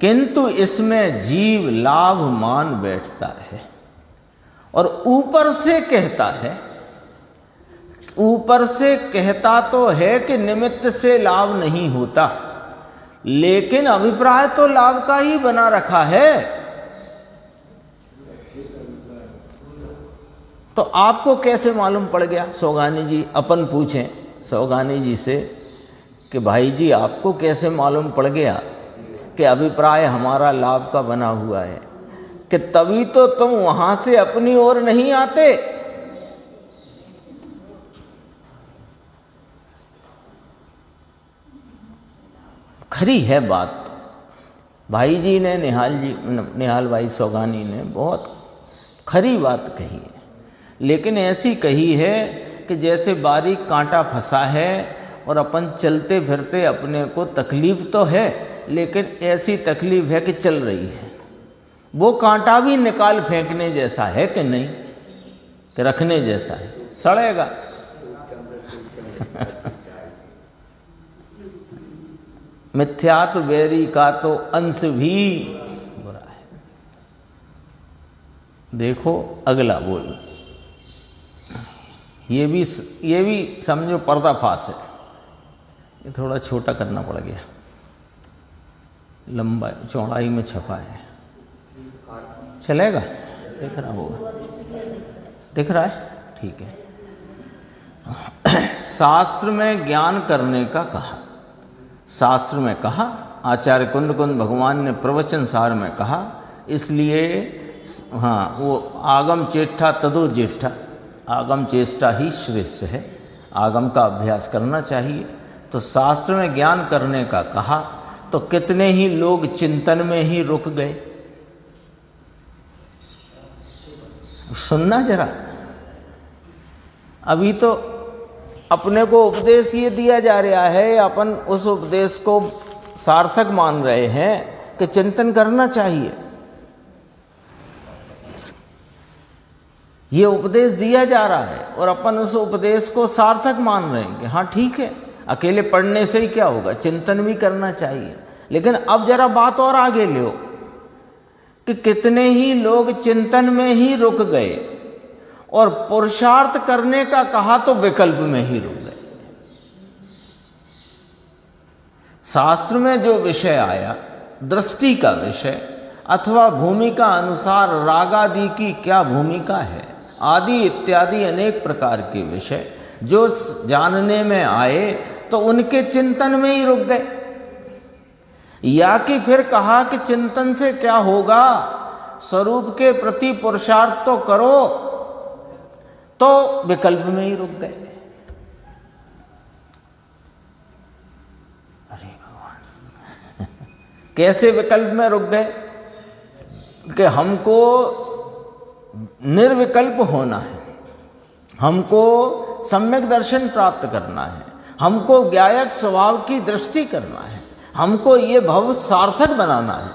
किंतु इसमें जीव लाभ मान बैठता है और ऊपर से कहता है, ऊपर से कहता तो है कि निमित्त से लाभ नहीं होता, लेकिन अभिप्राय तो लाभ का ही बना रखा है। तो आपको कैसे मालूम पड़ गया? सौगानी जी, अपन पूछें सौगानी जी से कि भाई जी आपको कैसे मालूम पड़ गया कि अभिप्राय हमारा लाभ का बना हुआ है? कि तभी तो तुम वहां से अपनी ओर नहीं आते। खरी है बात। भाई जी ने, निहाल भाई सौगानी ने बहुत खरी बात कही है, लेकिन ऐसी कही है कि जैसे बारीक कांटा फंसा है और अपन चलते फिरते अपने को तकलीफ तो है, लेकिन ऐसी तकलीफ है कि चल रही है। वो कांटा भी निकाल फेंकने जैसा है कि नहीं, कि रखने जैसा है? सड़ेगा। मिथ्यात बैरी का तो अंश भी बुरा है। देखो अगला बोल, ये भी समझो पर्दाफाश है। ये थोड़ा छोटा करना पड़ गया, लंबा चौड़ाई में छपा है। चलेगा? दिख रहा होगा, दिख रहा है? ठीक है। शास्त्र में ज्ञान करने का कहा, शास्त्र में कहा, आचार्य कुंद भगवान ने प्रवचन सार में कहा, इसलिए हाँ वो आगम चेष्टा तदो ज्येष्ठा, आगम चेष्टा ही श्रेष्ठ है, आगम का अभ्यास करना चाहिए। तो शास्त्र में ज्ञान करने का कहा, तो कितने ही लोग चिंतन में ही रुक गए। सुनना जरा, अभी तो अपने को उपदेश ये दिया जा रहा है, अपन उस उपदेश को सार्थक मान रहे हैं कि चिंतन करना चाहिए। ये उपदेश दिया जा रहा है और अपन उस उपदेश को सार्थक मान रहे हैं कि हाँ ठीक है, अकेले पढ़ने से ही क्या होगा, चिंतन भी करना चाहिए। लेकिन अब जरा बात और आगे ले कि कितने ही लोग चिंतन में ही रुक गए और पुरुषार्थ करने का कहा तो विकल्प में ही रुक गए। शास्त्र में जो विषय आया, दृष्टि का विषय अथवा भूमिका अनुसार रागादि की क्या भूमिका है आदि इत्यादि अनेक प्रकार के विषय जो जानने में आए, तो उनके चिंतन में ही रुक गए। या कि फिर कहा कि चिंतन से क्या होगा, स्वरूप के प्रति पुरुषार्थ तो करो, तो विकल्प में ही रुक गए। अरे भगवान, कैसे विकल्प में रुक गए कि हमको निर्विकल्प होना है, हमको सम्यक दर्शन प्राप्त करना है, हमको ज्ञायक स्वभाव की दृष्टि करना है, हमको ये भव सार्थक बनाना है,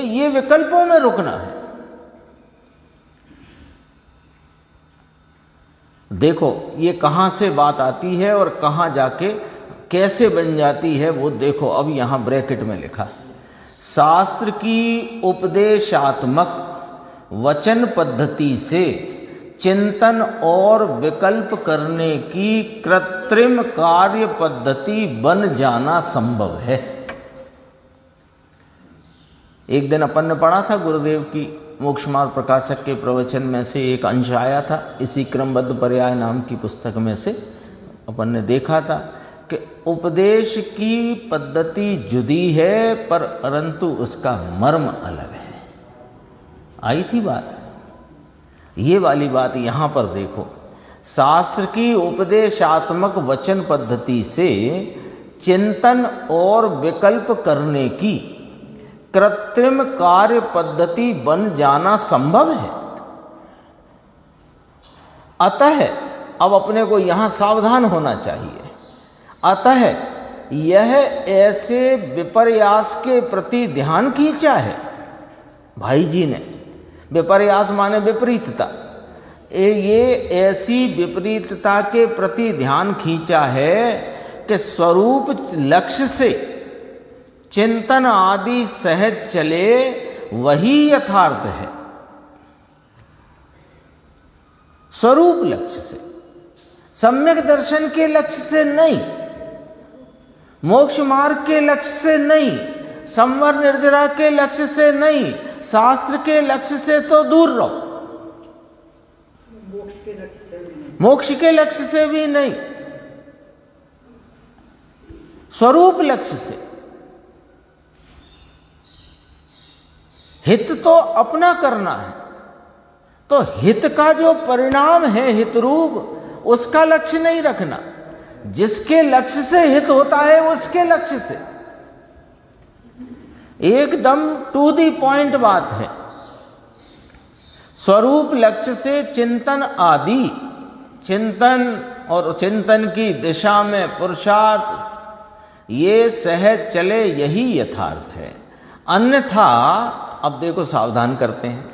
ये विकल्पों में रुकना है। देखो ये कहाँ से बात आती है और कहाँ जाके कैसे बन जाती है वो देखो। अब यहाँ ब्रैकेट में लिखा, शास्त्र की उपदेशात्मक वचन पद्धति से चिंतन और विकल्प करने की कृत्रिम कार्य पद्धति बन जाना संभव है। एक दिन अपन ने पढ़ा था गुरुदेव की मोक्ष मार्ग प्रकाशक के प्रवचन में से एक अंश आया था, इसी क्रमबद्ध पर्याय नाम की पुस्तक में से अपन ने देखा था कि उपदेश की पद्धति जुदी है परंतु उसका मर्म अलग है। आई थी बात, ये वाली बात यहाँ पर देखो। शास्त्र की उपदेशात्मक वचन पद्धति से चिंतन और विकल्प करने की कृत्रिम कार्य पद्धति बन जाना संभव है। अतः अब अपने को यहां सावधान होना चाहिए। अतः यह ऐसे विपर्यास के प्रति ध्यान खींचा है भाई जी ने। विपर्यास माने विपरीतता, ये ऐसी विपरीतता के प्रति ध्यान खींचा है कि स्वरूप लक्ष्य से चिंतन आदि सहज चले वही यथार्थ है। स्वरूप लक्ष्य से, सम्यक दर्शन के लक्ष्य से नहीं, मोक्ष मार्ग के लक्ष्य से नहीं, संवर निर्जरा के लक्ष्य से नहीं, शास्त्र के लक्ष्य से तो दूर रहो, मोक्ष के लक्ष्य से भी नहीं, मोक्ष के लक्ष्य से भी नहीं, स्वरूप लक्ष्य से। हित तो अपना करना है, तो हित का जो परिणाम है हित रूप, उसका लक्ष्य नहीं रखना। जिसके लक्ष्य से हित होता है उसके लक्ष्य से, एकदम टू दी पॉइंट बात है। स्वरूप लक्ष्य से चिंतन आदि, चिंतन और चिंतन की दिशा में पुरुषार्थ ये सहज चले यही यथार्थ है। अन्यथा अब देखो सावधान करते हैं,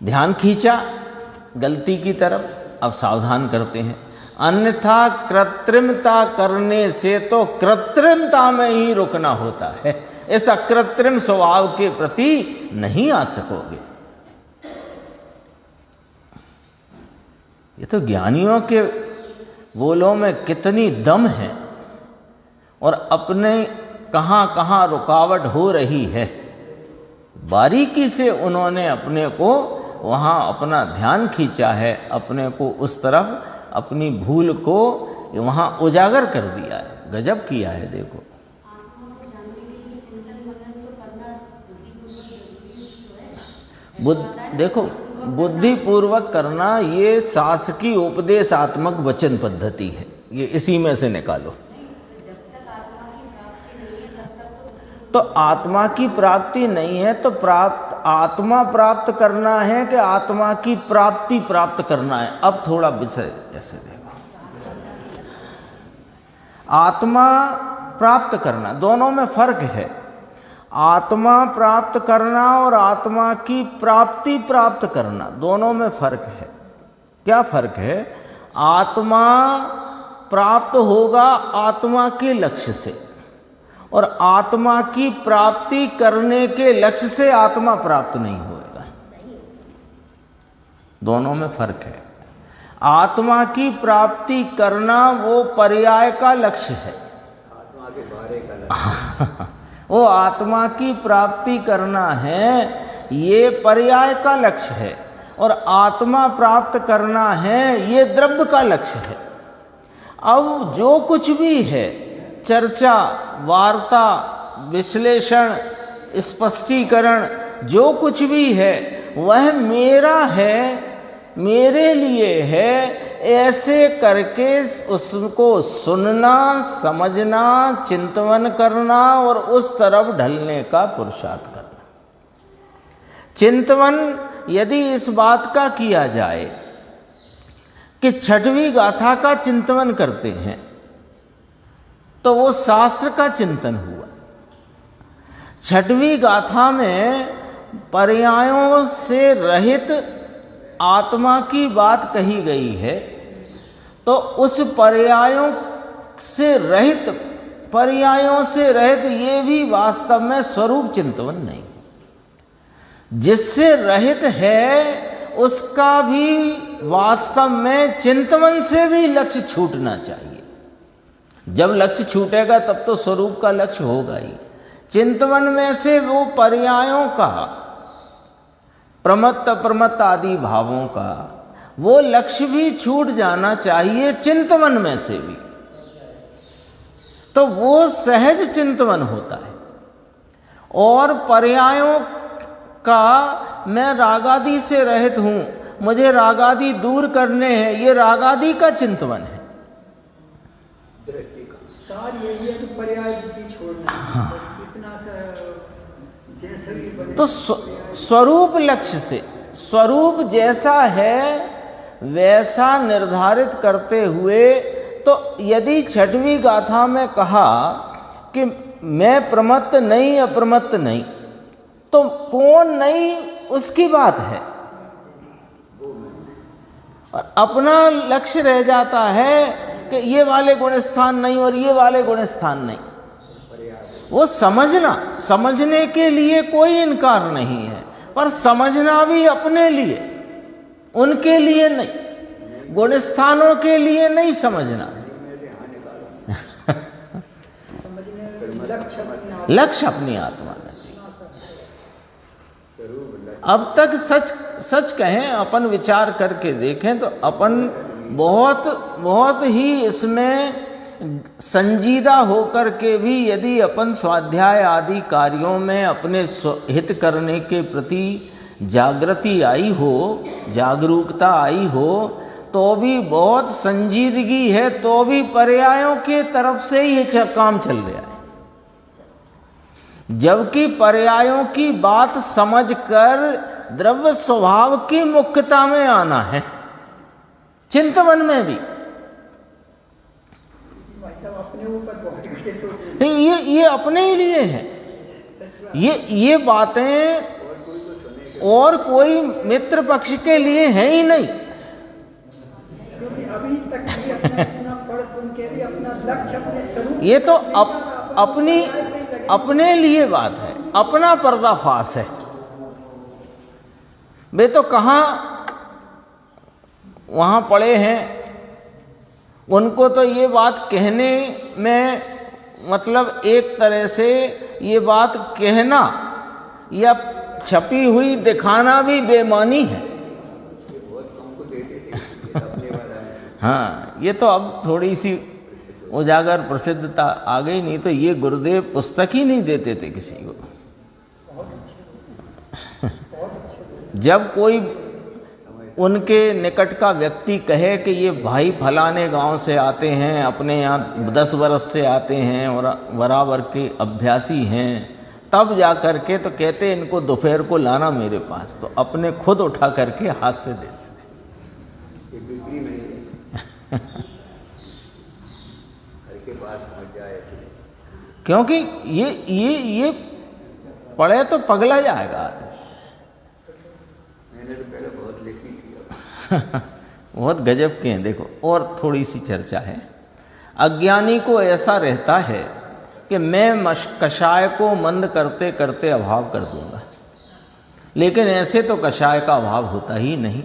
ध्यान खींचा गलती की तरफ, अब सावधान करते हैं। अन्यथा कृत्रिमता करने से तो कृत्रिमता में ही रुकना होता है, ऐसा कृत्रिम स्वभाव के प्रति नहीं आ सकोगे। ये तो ज्ञानियों के बोलों में कितनी दम है और अपने कहाँ कहाँ रुकावट हो रही है, बारीकी से उन्होंने अपने को वहाँ अपना ध्यान खींचा है, अपने को उस तरफ अपनी भूल को वहाँ उजागर कर दिया है। गजब किया है देखो। देखो बुद्धिपूर्वक करना ये शास्त्र की उपदेशात्मक वचन पद्धति है, ये इसी में से निकालो। तो आत्मा की प्राप्ति नहीं है तो आत्मा प्राप्त करना है कि आत्मा की प्राप्ति प्राप्त करना है। अब थोड़ा विषय ऐसे देखो, आत्मा प्राप्त करना, दोनों में फर्क है। आत्मा प्राप्त करना और आत्मा की प्राप्ति प्राप्त करना, दोनों में फर्क है। क्या फर्क है? आत्मा प्राप्त होगा आत्मा के लक्ष्य से, और आत्मा की प्राप्ति करने के लक्ष्य से आत्मा प्राप्त नहीं होएगा। दोनों में फर्क है। आत्मा की प्राप्ति करना वो पर्याय का लक्ष्य है, आत्मा के बारे का लक्ष्य। वो आत्मा की प्राप्ति करना है, ये पर्याय का लक्ष्य है, और आत्मा प्राप्त करना है ये द्रव्य का लक्ष्य है। अब जो कुछ भी है, चर्चा, वार्ता, विश्लेषण, स्पष्टीकरण, जो कुछ भी है वह मेरा है, मेरे लिए है, ऐसे करके उसको सुनना, समझना, चिंतन करना और उस तरफ ढलने का पुरुषार्थ करना। चिंतन यदि इस बात का किया जाए कि छठवीं गाथा का चिंतन करते हैं तो वो शास्त्र का चिंतन हुआ। छठवीं गाथा में पर्यायों से रहित आत्मा की बात कही गई है, तो उस पर्यायों से रहित ये भी वास्तव में स्वरूप चिंतन नहीं। जिससे रहित है उसका भी वास्तव में चिंतन से भी लक्ष्य छूटना चाहिए। जब लक्ष्य छूटेगा तब तो स्वरूप का लक्ष्य होगा ही। चिंतन में से वो पर्यायों का प्रमत्त अप्रमत्त आदि भावों का वो लक्ष्य भी छूट जाना चाहिए चिंतवन में से भी, तो वो सहज चिंतवन होता है। और पर्यायों का मैं रागादि से रहित हूं, मुझे रागादि दूर करने हैं, ये रागादि का चिंतवन है। सार यही है कि पर्याय बुद्धि छोड़ना है, बस इतना सा जैसा भी बने। तो स्वरूप लक्ष्य से, स्वरूप जैसा है वैसा निर्धारित करते हुए, तो यदि छठवीं गाथा में कहा कि मैं प्रमत्त नहीं अप्रमत्त नहीं, तो कौन नहीं उसकी बात है, और अपना लक्ष्य रह जाता है कि ये वाले गुण स्थान नहीं और ये वाले गुण स्थान नहीं। वो समझना, समझने के लिए कोई इनकार नहीं है, पर समझना भी अपने लिए, उनके लिए नहीं, गुण स्थानों के लिए नहीं समझना। लक्ष्य अपनी आत्मा में। अब तक सच कहें, अपन विचार करके देखें तो अपन बहुत ही इसमें संजीदा होकर के भी यदि अपन स्वाध्याय आदि कार्यों में अपने हित करने के प्रति जागृति आई हो, जागरूकता आई हो, तो भी बहुत संजीदगी है, तो भी पर्यायों के तरफ से ये काम चल रहा है। जबकि पर्यायों की बात समझकर द्रव्य स्वभाव की मुख्यता में आना है, चिंतवन में भी। अपने ऊपर बहुत ये अपने ही लिए है, ये बातें और कोई मित्र पक्ष के लिए है ही नहीं। क्योंकि अभी तक भी अपना पढ़ सुन के भी अपना लक्ष्य अपने स्वरूप, ये तो अपने लिए बात है, अपना पर्दाफाश है। वे तो कहाँ वहाँ पड़े हैं, उनको तो ये बात कहने में मतलब एक तरह से ये बात कहना या छपी हुई दिखाना भी बेमानी है। हाँ, ये तो अब थोड़ी सी उजागर प्रसिद्धता आ गई, नहीं तो ये गुरुदेव पुस्तक ही नहीं देते थे किसी को। जब कोई उनके निकट का व्यक्ति कहे कि ये भाई फलाने गांव से आते हैं, अपने यहाँ 10 वर्ष से आते हैं और बराबर के अभ्यासी हैं, तब जा कर के तो कहते इनको दोपहर को लाना मेरे पास, तो अपने खुद उठा करके हाथ से देते थे। क्योंकि ये पढ़े तो पगला जाएगा। मैंने तो पहले बहुत लिखी थी। बहुत गजब के हैं। देखो और थोड़ी सी चर्चा है। अज्ञानी को ऐसा रहता है कि मैं कषाय को मंद करते करते अभाव कर दूंगा, लेकिन ऐसे तो कषाय का अभाव होता ही नहीं।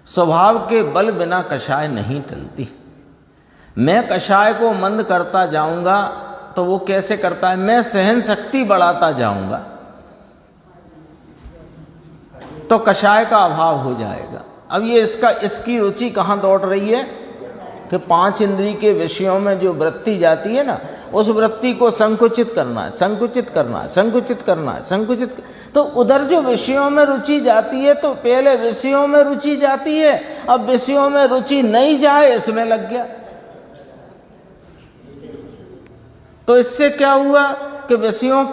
स्वभाव के बल बिना कषाय नहीं टलती। मैं कषाय को मंद करता जाऊंगा तो वो कैसे करता है, मैं सहन शक्ति बढ़ाता जाऊंगा तो कषाय का अभाव हो जाएगा। अब ये इसकी रुचि कहाँ दौड़ रही है कि 5 इंद्रिय के विषयों में जो वृत्ति जाती है ना, उस वृत्ति को संकुचित करना है, संकुचित करना है, संकुचित करना है, संकुचित। तो उधर जो विषयों में रुचि जाती है, तो पहले विषयों में रुचि जाती है, अब विषयों में रुचि नहीं जाए इसमें लग गया। तो इससे क्या हुआ कि विषयों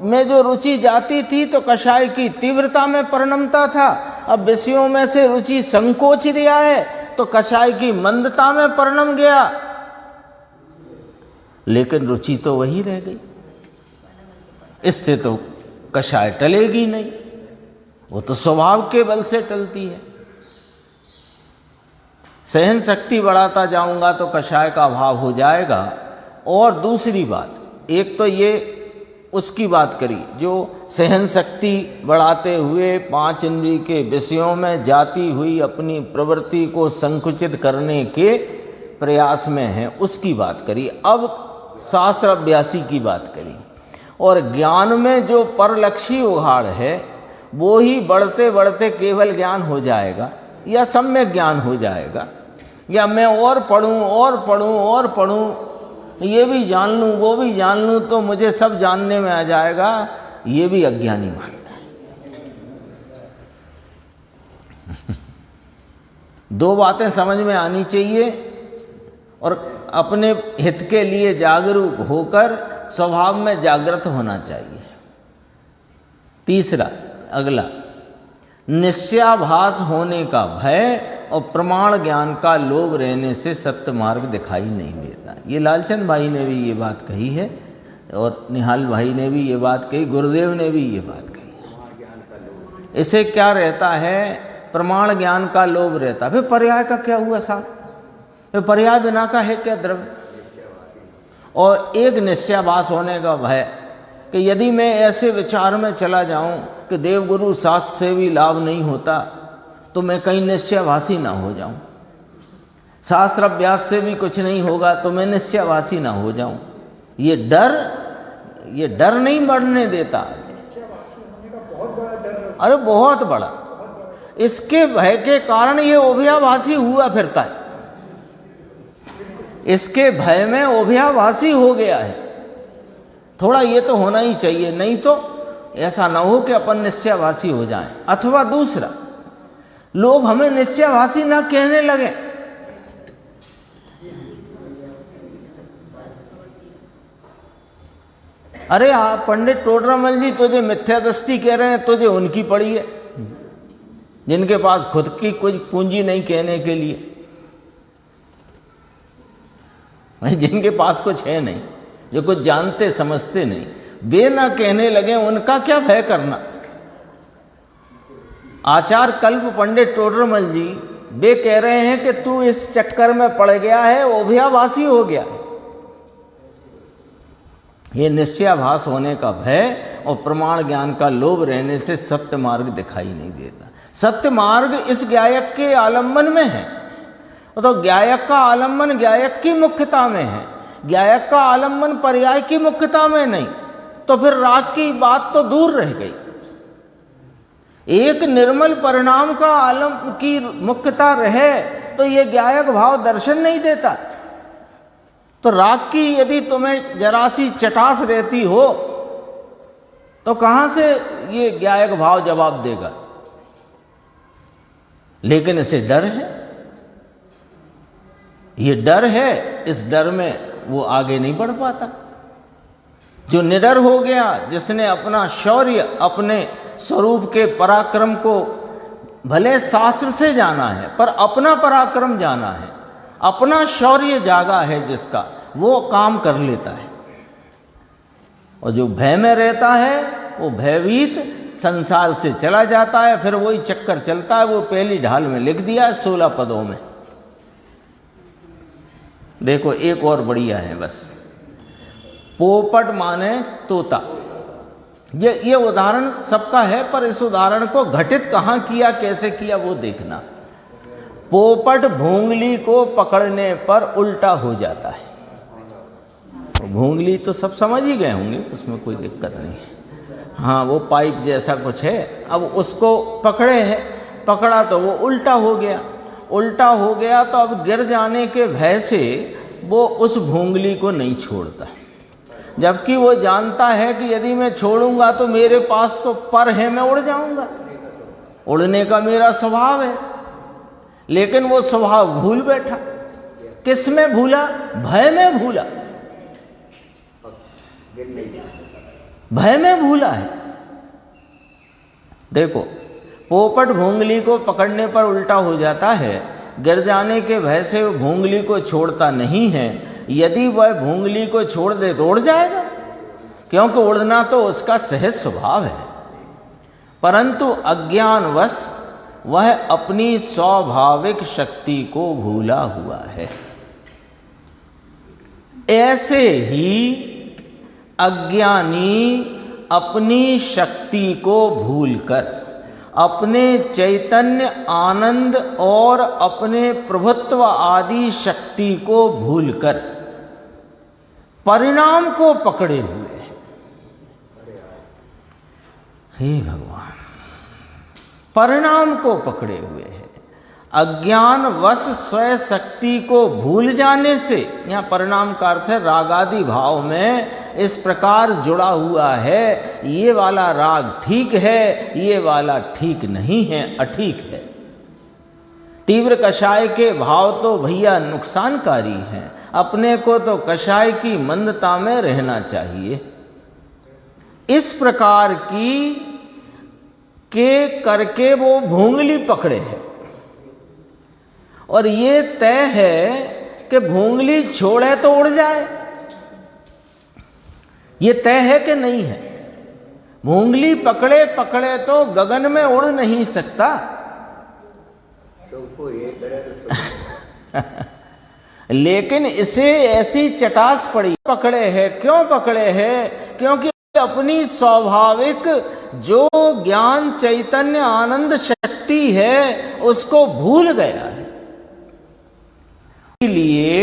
में जो रुचि जाती थी तो कषाय की तीव्रता में परिणमता था, अब विषयों में से रुचि संकोच दिया है तो कषाय की मंदता में परिणम गया, लेकिन रुचि तो वही रह गई। इससे तो कषाय टलेगी नहीं, वो तो स्वभाव के बल से टलती है। सहन शक्ति बढ़ाता जाऊंगा तो कषाय का अभाव हो जाएगा। और दूसरी बात, एक तो ये उसकी बात करी जो सहन शक्ति बढ़ाते हुए 5 इंद्रिय के विषयों में जाती हुई अपनी प्रवृत्ति को संकुचित करने के प्रयास में है, उसकी बात करी। अब शास्त्र अभ्यासी की बात करी। और ज्ञान में जो परलक्षी उघाड़ है वो ही बढ़ते बढ़ते केवल ज्ञान हो जाएगा या सम्यक ज्ञान हो जाएगा, या मैं और पढ़ूं और पढ़ूं और पढ़ूं, ये भी जान लूं वो भी जान लूं तो मुझे सब जानने में आ जाएगा, ये भी अज्ञानी मानता है। दो बातें समझ में आनी चाहिए और अपने हित के लिए जागरूक होकर स्वभाव में जागृत होना चाहिए। तीसरा, अगला, निश्चयाभास होने का भय और प्रमाण ज्ञान का लोभ रहने से सत्य मार्ग दिखाई नहीं देता। ये लालचंद भाई ने भी ये बात कही है और निहाल भाई ने भी ये बात कही, गुरुदेव ने भी ये बात कही। इसे क्या रहता है? प्रमाण ज्ञान का लोभ रहता है। फिर पर्याय का क्या हुआ साहब? फिर पर्याय बिना का है क्या द्रव्य? और एक निश्चयाभास होने का भय कि यदि मैं ऐसे विचार में चला जाऊं कि देवगुरु शास्त्र से भी लाभ नहीं होता तो मैं कहीं निश्चयभासी ना हो जाऊं, शास्त्र अभ्यास से भी कुछ नहीं होगा तो मैं निश्चयभासी ना हो जाऊं। ये डर नहीं बढ़ने देता। अरे बहुत बड़ा, इसके भय के कारण ये उभयाभासी हुआ फिरता है। इसके भय में उभयाभासी हो गया है। थोड़ा ये तो होना ही चाहिए, नहीं तो ऐसा ना हो कि अपन निश्चयभासी हो जाएं। अथवा दूसरा, लोग हमें निश्चयभासी ना कहने लगे। अरे आप पंडित टोडरमल जी तुझे मिथ्या दृष्टि कह रहे हैं, तुझे उनकी पड़ी है जिनके पास खुद की कुछ पूंजी नहीं कहने के लिए, जिनके पास कुछ है नहीं, जो कुछ जानते समझते नहीं, वे ना कहने लगे, उनका क्या भय करना। आचार्य कल्प पंडित टोडरमल जी वे कह रहे हैं कि तू इस चक्कर में पड़ गया है, उभयाभासी हो गया है। ये निश्चयाभास होने का भय और प्रमाण ज्ञान का लोभ रहने से सत्य मार्ग दिखाई नहीं देता। सत्य मार्ग इस ज्ञायक के आलम्बन में है, तो ज्ञायक का आलम्बन ज्ञायक की मुख्यता में है, ज्ञायक का आलम्बन पर्याय की मुख्यता में नहीं। तो फिर राग की बात तो दूर रह गई। एक निर्मल परिणाम का आलम की मुख्यता रहे तो ये ज्ञायक भाव दर्शन नहीं देता। तो राग की यदि तुम्हें जरा सी चटास रहती हो तो कहां से ये ज्ञायक भाव जवाब देगा? लेकिन इसे डर है, ये डर है, इस डर में वो आगे नहीं बढ़ पाता। जो निडर हो गया, जिसने अपना शौर्य, अपने स्वरूप के पराक्रम को भले शास्त्र से जाना है पर अपना पराक्रम जाना है, अपना शौर्य जागा है जिसका, वो काम कर लेता है। और जो भय में रहता है वो भयभीत संसार से चला जाता है। फिर वही चक्कर चलता है, वो पहली ढाल में लिख दिया है 16 पदों में। देखो एक और बढ़िया है बस, पोपट माने तोता। ये उदाहरण सबका है पर इस उदाहरण को घटित कहाँ किया, कैसे किया वो देखना। पोपट भोंगली को पकड़ने पर उल्टा हो जाता है। भोंगली तो सब समझ ही गए होंगे, उसमें कोई दिक्कत नहीं है। हाँ, वो पाइप जैसा कुछ है। अब उसको पकड़े है, पकड़ा तो वो उल्टा हो गया। उल्टा हो गया तो अब गिर जाने के भय से वो उस भोंगली को नहीं छोड़ता, जबकि वो जानता है कि यदि मैं छोड़ूंगा तो मेरे पास तो पर है, मैं उड़ जाऊंगा, उड़ने का मेरा स्वभाव है। लेकिन वो स्वभाव भूल बैठा। किस में भूला? भय में भूला, भय में भूला है। देखो, पोपट भोंगली को पकड़ने पर उल्टा हो जाता है, गिर जाने के भय से वो भोंगली को छोड़ता नहीं है। यदि वह भोंगली को छोड़ दे तो उड़ जाएगा, क्योंकि उड़ना तो उसका सहज स्वभाव है। परंतु अज्ञानवश वह अपनी स्वाभाविक शक्ति को भूला हुआ है। ऐसे ही अज्ञानी अपनी शक्ति को भूलकर, अपने चैतन्य आनंद और अपने प्रभुत्व आदि शक्ति को भूलकर परिणाम को पकड़े हुए हैं। हे भगवान, परिणाम को पकड़े हुए है। अज्ञान वश स्वयं शक्ति को भूल जाने से, यहाँ परिणाम का अर्थ है रागादि भाव में इस प्रकार जुड़ा हुआ है, ये वाला राग ठीक है, ये वाला ठीक नहीं है, अठीक है। तीव्र कषाय के भाव तो भैया नुकसानकारी हैं, अपने को तो कषाय की मंदता में रहना चाहिए। इस प्रकार की के करके वो भूंगली पकड़े है, और ये तय है कि भूंगली छोड़े तो उड़ जाए। ये तय है कि नहीं है? भूंगली पकड़े पकड़े तो गगन में उड़ नहीं सकता। तो ये करे तो लेकिन इसे ऐसी चटास पड़ी, पकड़े है। क्यों पकड़े है? क्योंकि अपनी स्वाभाविक जो ज्ञान चैतन्य आनंद शक्ति है उसको भूल गया है। इसलिए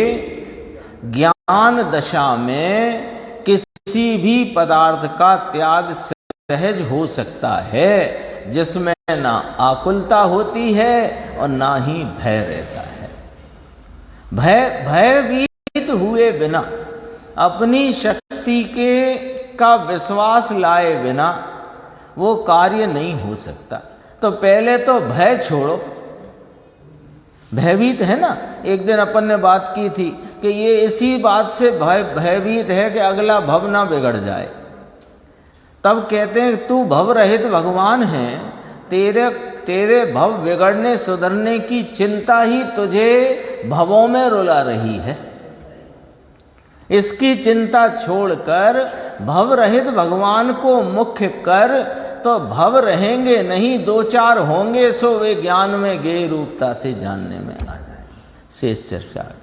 ज्ञान दशा में किसी भी पदार्थ का त्याग सहज हो सकता है, जिसमें ना आकुलता होती है और ना ही भय रहता है। भयभीत हुए बिना, अपनी शक्ति का विश्वास लाए बिना वो कार्य नहीं हो सकता। तो पहले तो भय छोड़ो। भयभीत है ना, एक दिन अपन ने बात की थी कि ये इसी बात से भयभीत है कि अगला भव ना बिगड़ जाए। तब कहते हैं तू भव रहित भगवान है, तेरे भव बिगड़ने सुधरने की चिंता ही तुझे भवों में रुला रही है। इसकी चिंता छोड़कर भव रहित भगवान को मुख्य कर, तो भव रहेंगे नहीं, दो चार होंगे, सो वे ज्ञान में गेय रूपता से जानने में आ जाएंगे। शेष चर्चा आगे।